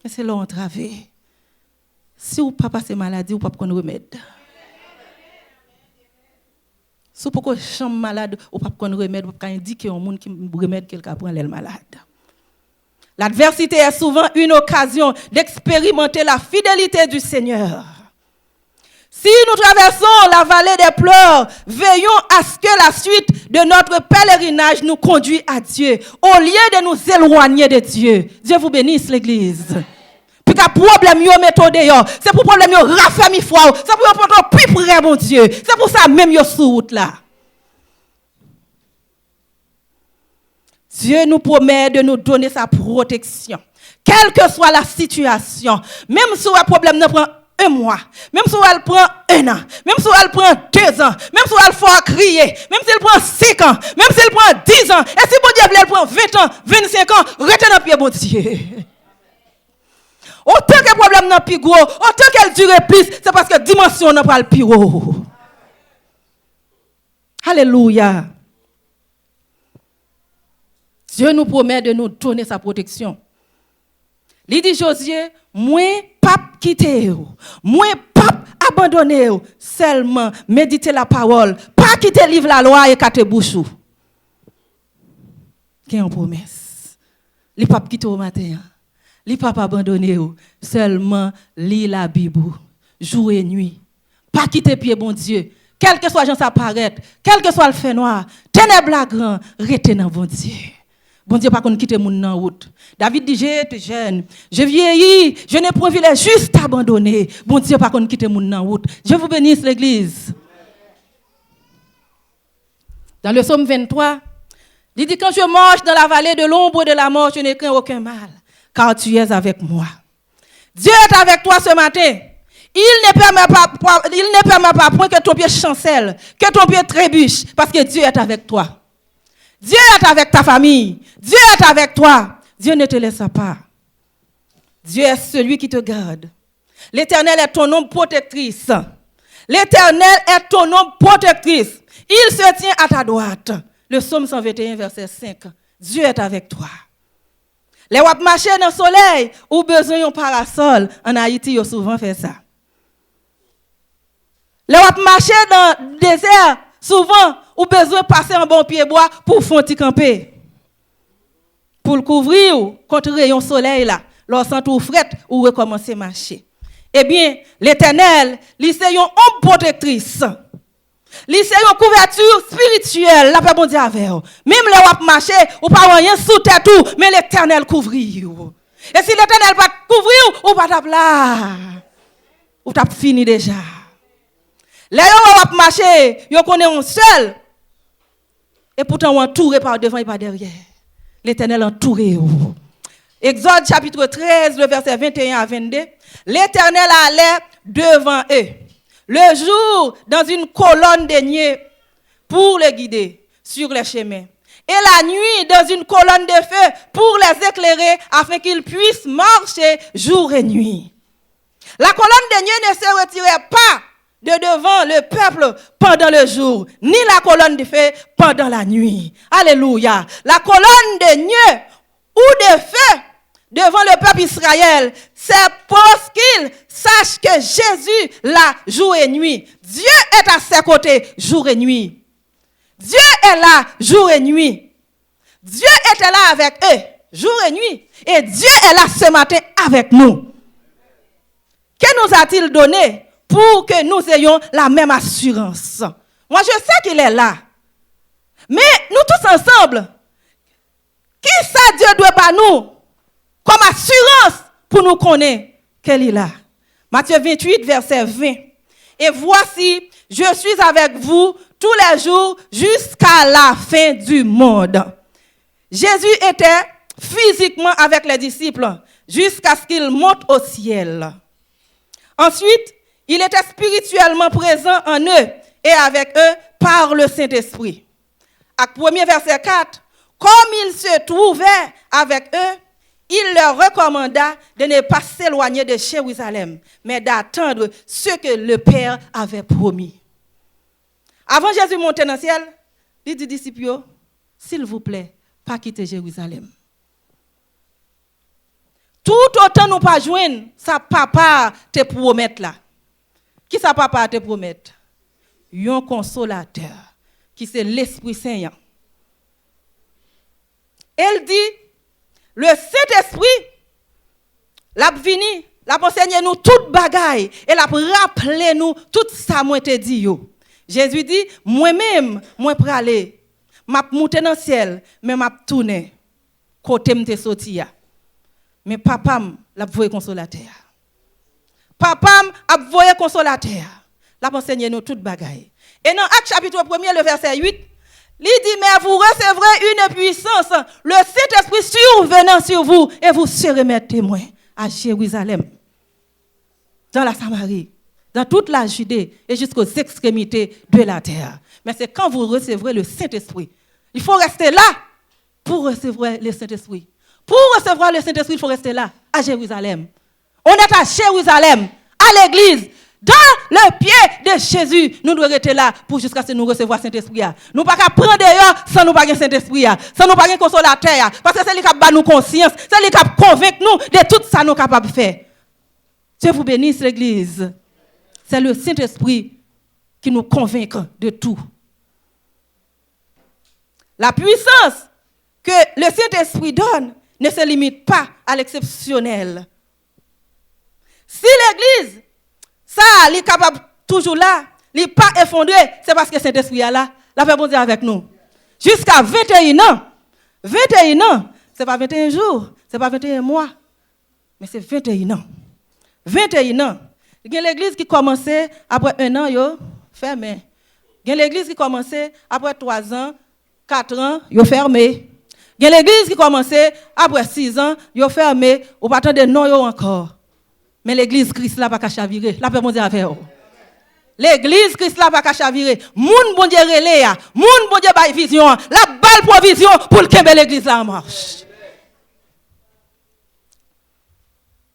Mais c'est là on travaille. Si vous ne pas passer maladie, vous ne pouvez pas remède. Si vous ne pouvez pas chambre malade, vous ne pouvez pas remède, vous ne pouvez pas indiquer au monde qui remède quelqu'un pour aller malade. L'adversité est souvent une occasion d'expérimenter la fidélité du Seigneur. Si nous traversons la vallée des pleurs, veillons à ce que la suite de notre pèlerinage nous conduise à Dieu, au lieu de nous éloigner de Dieu. Dieu vous bénisse l'église. Puis qu'un problème yo méthode c'est pour problème yo raffermi foi, c'est pour prendre plus près mon Dieu. C'est pour ça même yo sur route là. Dieu nous promet de nous donner sa protection, quelle que soit la situation, même si un problème ne prend un mois, même si elle prend un an, même si elle prend 2 ans, même si elle faut crier, même si elle prend 5 ans, même si elle prend 10 ans, et si bon Dieu elle prend 20 ans, 25 ans, retenez dans pied bon Dieu. Autant que le problème n'est plus gros, autant qu'elle dure plus, c'est parce que la dimension n'est pas le plus gros. Alléluia. Dieu nous promet de nous donner sa protection. Il dit Josué, moi pape quitter, moi pape abandonner, seulement méditer la parole, pas quitter livre la loi et quatre bouchou. Qui en promesse. Les pape quitter au matin, les pape abandonner, seulement lire la Bible jour et nuit. Pas quitter pied bon Dieu. Quel que soit gens apparaît, quel que soit le fait noir, ténèbres la grand, retenez bon Dieu. Bon Dieu, pas qu'on quitte mon en route. David dit, j'étais jeune, je vieillis, je n'ai point vu les justes abandonnés. Bon Dieu, pas qu'on quitte mon en route. Je vous bénisse l'église. Dans le psaume 23, il dit, quand je marche dans la vallée de l'ombre de la mort, je n'ai craint aucun mal, car tu es avec moi. Dieu est avec toi ce matin. Il ne permet pas point que ton pied chancelle, que ton pied trébuche, parce que Dieu est avec toi. Dieu est avec ta famille. Dieu est avec toi. Dieu ne te laisse pas. Dieu est celui qui te garde. L'Éternel est ton ombre protectrice. L'Éternel est ton ombre protectrice. Il se tient à ta droite. Le psaume 121, verset 5. Dieu est avec toi. Les wap marcher dans le soleil ou besoin d'un parasol. En Haïti, ils ont souvent fait ça. Les wap marcher dans le désert, souvent, ou besoin de passer un bon pied bois pour faire camper. Pour le couvrir contre le rayon soleil là, lorsque tout fret ou recommencer à marcher. Eh bien, l'Éternel, il c'est une ombre protectrice. Il c'est une couverture spirituelle, la paix bon Dieu avec vous. Même les wap marcher, ou pas rien sous tête tout, mais l'Éternel couvrir. Et si l'Éternel pas couvrir, ou pas tap là. Ou tap fini déjà. Les gens wap marcher, yo connaît un seul. Et pourtant, on entouré par devant et par derrière. L'Éternel entouré. Exode chapitre 13, le verset 21 à 22. L'Éternel allait devant eux, le jour dans une colonne de nuée pour les guider sur les chemins, et la nuit dans une colonne de feu pour les éclairer afin qu'ils puissent marcher jour et nuit. La colonne de nuit ne se retirait pas de devant le peuple pendant le jour, ni la colonne de feu pendant la nuit. Alléluia. La colonne de nuit ou de feu devant le peuple Israël, c'est pour qu'ils sachent que Jésus là jour et nuit. Dieu est à ses côtés jour et nuit. Dieu est là jour et nuit. Dieu était là avec eux jour et nuit. Et Dieu est là ce matin avec nous. Que nous a-t-il donné pour que nous ayons la même assurance? Moi, je sais qu'il est là. Mais nous tous ensemble, qui ça Dieu doit pas nous comme assurance pour nous connaître qu'il est là? Matthieu 28, verset 20. Et voici, je suis avec vous tous les jours jusqu'à la fin du monde. Jésus était physiquement avec les disciples jusqu'à ce qu'il monte au ciel. Ensuite, il était spirituellement présent en eux et avec eux par le Saint-Esprit. Acte 1er, verset 4, comme il se trouvait avec eux, il leur recommanda de ne pas s'éloigner de Jérusalem, mais d'attendre ce que le Père avait promis. Avant Jésus monter dans le ciel, il dit aux disciples, s'il vous plaît, pas quitter Jérusalem. Tout autant nous pas joindre, ça papa te promettre là. Qui ça papa te promettre? Un consolateur, qui c'est l'Esprit Saint. Elle dit, le Saint-Esprit, l'a vini, l'a enseigné nous toute bagaille, et l'a rappelé nous tout ça moi te dit yo. Jésus dit, moi-même, moi pour aller, m'a monter dans le ciel, mais m'a tourner côté m'te sorti. Mais papa l'a voyé consolateur. Papa a voyé consolateur. L'a enseigné nous toute bagaille. Et dans Acte chapitre 1er, le verset 8, il dit, mais vous recevrez une puissance, le Saint-Esprit survenant sur vous, et vous serez mes témoins à Jérusalem, dans la Samarie, dans toute la Judée et jusqu'aux extrémités de la terre. Mais c'est quand vous recevrez le Saint-Esprit. Il faut rester là pour recevoir le Saint-Esprit. Pour recevoir le Saint-Esprit, il faut rester là, à Jérusalem. On est à Jérusalem, à l'église. Dans le pied de Jésus, nous devons rester là pour jusqu'à ce que nous recevoir Saint-Esprit. Nous ne pouvons pas prendre d'ailleurs sans nous pas Saint-Esprit, sans nous pas consolateur. Parce que c'est lui qui a nous conscience, c'est lui qui a convaincu nous de tout ça nous sommes capables de faire. Dieu vous bénisse l'église. C'est le Saint-Esprit qui nous convainc de tout. La puissance que le Saint-Esprit donne ne se limite pas à l'exceptionnel. Si l'église, ça, il est capable toujours là, il n'est pas effondré, c'est parce que le Saint-Esprit est là. La paix bon Dieu avec nous. Jusqu'à 21 ans. 21 ans, ce n'est pas 21 jours, ce n'est pas 21 mois, mais c'est 21 ans. 21 ans. Il y a l'église qui commençait après 1 an, yo fermé. Il y a l'église qui commençait après 3 ans, 4 ans, yo fermé. Il y a l'église qui commençait après 6 ans, yo fermé, ou pas attendre non yo encore. Mais l'église Christ là pas qu'à chavirer. La paix bon Dieu avec vous. L'église Christ là pas qu'à chavirer. Moun bon Dieu relé ya, moun bon Dieu bail vision, la balle provision pour le kembe l'église là en marche.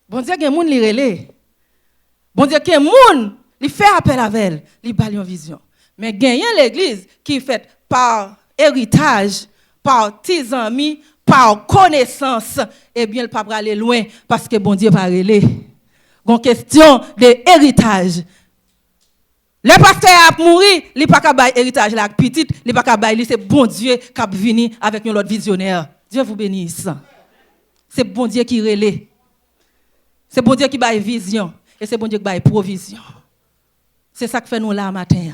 Bon Dieu gen moun li relé. Bon Dieu gen moun li fait appel à elle, li bail une vision. Mais gen l'église qui est faite par héritage, par tes amis, par connaissance, eh bien, le pas aller loin parce que bon Dieu va relé. Une question de héritage. Le pasteur a mouru, il n'est pas qu'à bailler héritage la petite, il n'est pas qu'à bailler, c'est bon Dieu qui a venu avec un autre visionnaire. Dieu vous bénisse. C'est bon Dieu qui relève. C'est bon Dieu qui baille vision et c'est bon Dieu qui baille provision. C'est ça que fait nous là matin.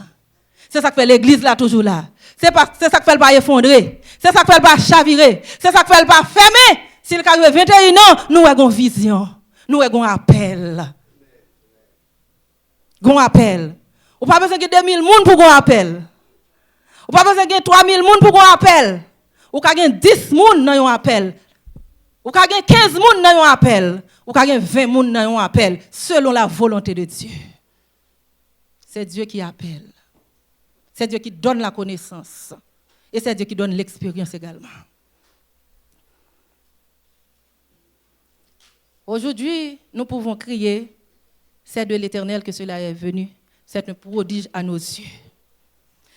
C'est ça que fait l'église là toujours là. C'est ça que fait le pas effondrer. C'est ça que fait le pas chavirer. C'est ça que fait le pas fermer. S'il y a 21 ans, nous avons vision. Nous avons un appel. Un appel. Ou pas besoin de 2000 personnes pour un appel. Ou pas besoin de 3000 personnes pour un appel. Ou pas 10 personnes dans un appel. Ou pas 15 personnes dans un appel. Ou pas 20 personnes dans un appel. Selon la volonté de Dieu. C'est Dieu qui appelle. C'est Dieu qui donne la connaissance. Et c'est Dieu qui donne l'expérience également. Aujourd'hui, nous pouvons crier, c'est de l'Éternel que cela est venu, c'est un prodige à nos yeux.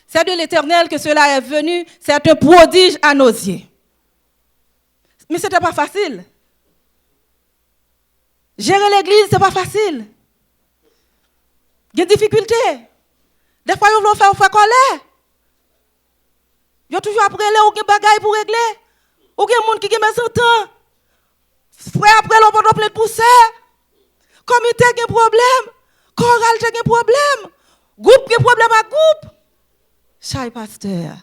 C'est de l'Éternel que cela est venu, c'est un prodige à nos yeux. Mais ce n'était pas facile. Gérer l'église, ce n'est pas facile. Il y a des difficultés. Des fois, ils veulent faire colère. Ils ont toujours après les ou des bagailles pour régler. Ou des gens qui met son temps. Frère après l'on peut plein de pousser. Comité a un problème. Chorale a un problème. Groupe a un problème à groupe. Chai pasteur.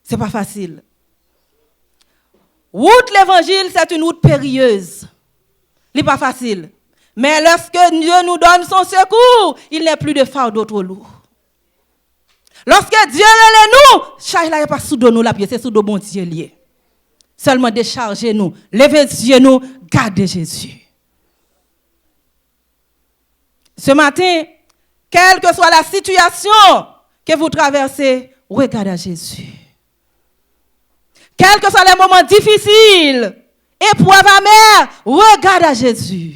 C'est pas facile. Route l'évangile, c'est une route périlleuse. Ce n'est pas facile. Mais lorsque Dieu nous donne son secours, il n'est plus de fardeau trop lourd. Lorsque Dieu relève nous, charge là n'est pas sous nous la pied, c'est sous bon Dieu lié. Seulement déchargez-nous, levez les yeux nous, gardez Jésus. Ce matin, quelle que soit la situation que vous traversez, regardez Jésus. Quels que soient les moments difficiles, épreuves amères, regarde à Jésus.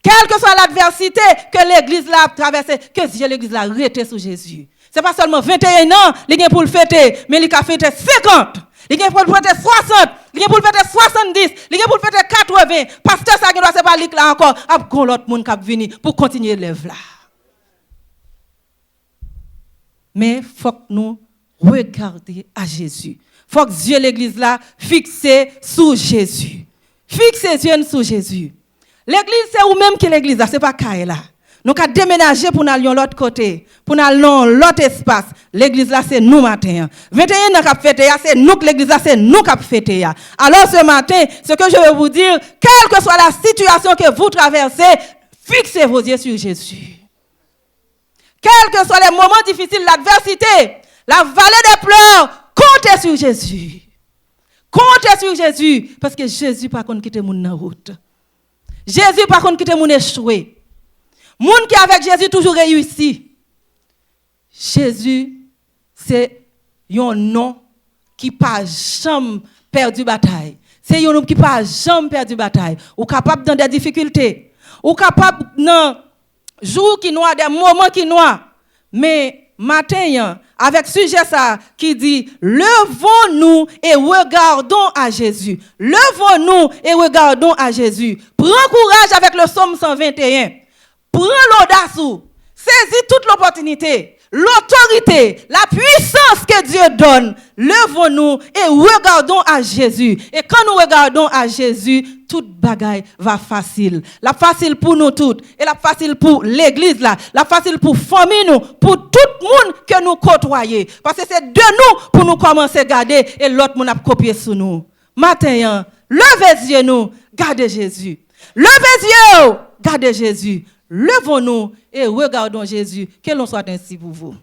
Quelle que soit l'adversité que l'église a traversée, que Dieu l'église l'a arrêté sur Jésus. Ce n'est pas seulement 21 ans, il y a pour le fêter, mais il y a fêté 50, il y a pour le fêter 60, il y a pour le fêter 70, il y a pour le fêter 80. Pasteur, ça ne doit pas aller là encore, après l'autre monde qui a venu pour continuer l'œuvre là. Mais il faut que nous regardions à Jésus. Il faut que Dieu l'église là fixe sur Jésus. Fixe Dieu sur Jésus. L'église c'est ou même que l'église là, c'est pas caille là. Nous avons déménagé pour aller de l'autre côté, pour aller dans l'autre espace. L'église là c'est nous matin. 21 ans qu'a fêté, c'est nous que l'église là c'est nous qu'a fêté. Alors ce matin, ce que je veux vous dire, quelle que soit la situation que vous traversez, fixez vos yeux sur Jésus. Quels que soient les moments difficiles, l'adversité, la vallée des pleurs, comptez sur Jésus. Comptez sur Jésus. Parce que Jésus, par contre, quitte moun dans route. Jésus, par contre, quitte moun échoué. Moun qui avec Jésus toujours réussi. Jésus, c'est un nom qui pas jamais perdu bataille. C'est un nom qui pas jamais perdu bataille. Ou capable dans des difficultés. Ou capable dans jours qui noirs, des moments qui noirs. Mais matin, avec sujet ça qui dit levons-nous et regardons à Jésus. Levons-nous et regardons à Jésus. Prends courage avec le psaume 121. Prends l'audace. Saisis toute l'opportunité, l'autorité, la puissance que Dieu donne. Levons-nous et regardons à Jésus. Et quand nous regardons à Jésus, toute bagaille va facile. La facile pour nous toutes. Et la facile pour l'église là. La facile pour famille nous. Pour tout le monde que nous côtoyons. Parce que c'est de nous pour nous commencer à garder. Et l'autre monde a copié sur nous. Matin, levez les yeux nous. Gardez Jésus. Levez les yeux. Gardez Jésus. Levons-nous et regardons Jésus. Que l'on soit ainsi pour vous.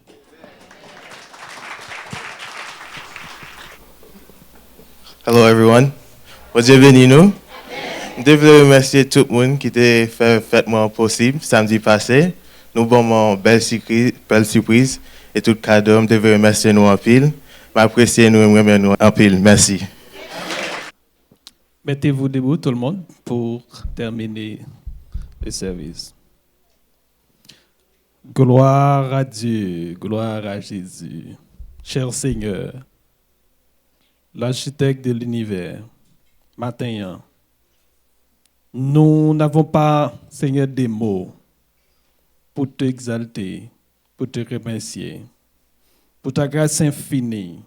Hello everyone. Bonjour, bienvenue nous. Je veux remercier tout le monde qui a fait moi possible samedi passé. Nous avons une belle surprise et tout cadeau. Je veux remercier nous en pile. M'apprécier nous et remercier nous en pile. Merci. Mettez-vous debout tout le monde pour terminer le service. Gloire à Dieu, gloire à Jésus. Cher Seigneur, l'architecte de l'univers, matin, nous n'avons pas, Seigneur, des mots pour t'exalter, pour te remercier, pour ta grâce infinie,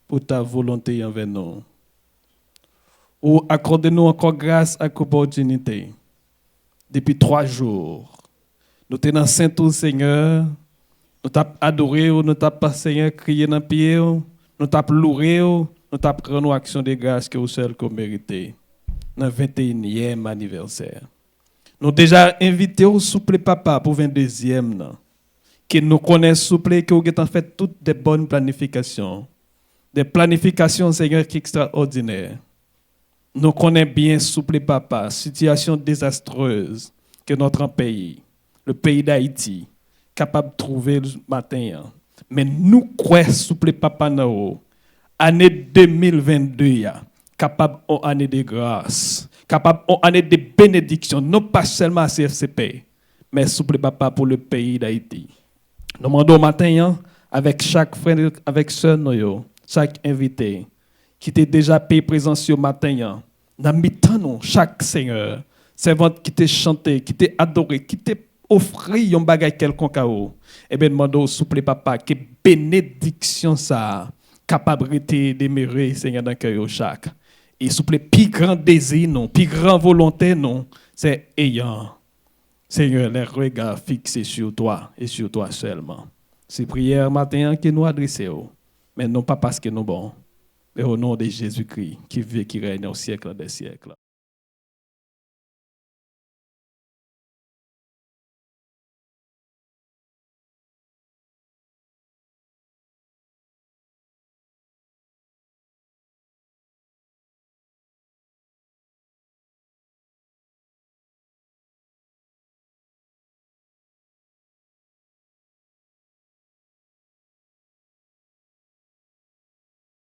pour ta volonté envers nous. Ou accordez-nous encore grâce à l'opportunité. Depuis 3 jours, nous tenons saint tout Seigneur, nous t'avons adoré, nous t'avons Seigneur crié dans le pied, nous t'avons loué, nous t'avons pris nos actions de grâce que vous seul qu'on méritait. Dans le 21e anniversaire. Nous déjà invités au souple papa pour 22e. Que nous connaissons souple, que vous avez fait toutes des bonnes planifications. Des planifications, Seigneur, qui sont extraordinaires. Nous connaissons bien souple papa, situation désastreuse que notre pays, le pays d'Haïti, capable de trouver le matin. Mais nous croyons, souple papa, année 2022, capable d'une année de grâce, capable d'une année de bénédiction, non pas seulement à CFCP, mais souple papa pour le pays d'Haïti. Nous demandons matin, avec chaque frère, avec sœur, chaque invité, qui était déjà payé présence au matin, nous mettons chaque Seigneur, servante qui t'a chanté, qui t'a adoré, qui t'a offert un bagage quelconque à vous. Eh bien, demandons souple papa, que bénédiction ça, capable de demeurer, Seigneur, dans le cœur chaque. Et souple, plus grand désir, non, plus grand volonté, non, c'est ayant, Seigneur, les regards fixés sur toi et sur toi seulement. C'est prière matin que nous adressons, mais non pas parce que nous sommes bons, mais au nom de Jésus-Christ qui vit et qui règne au siècle des siècles.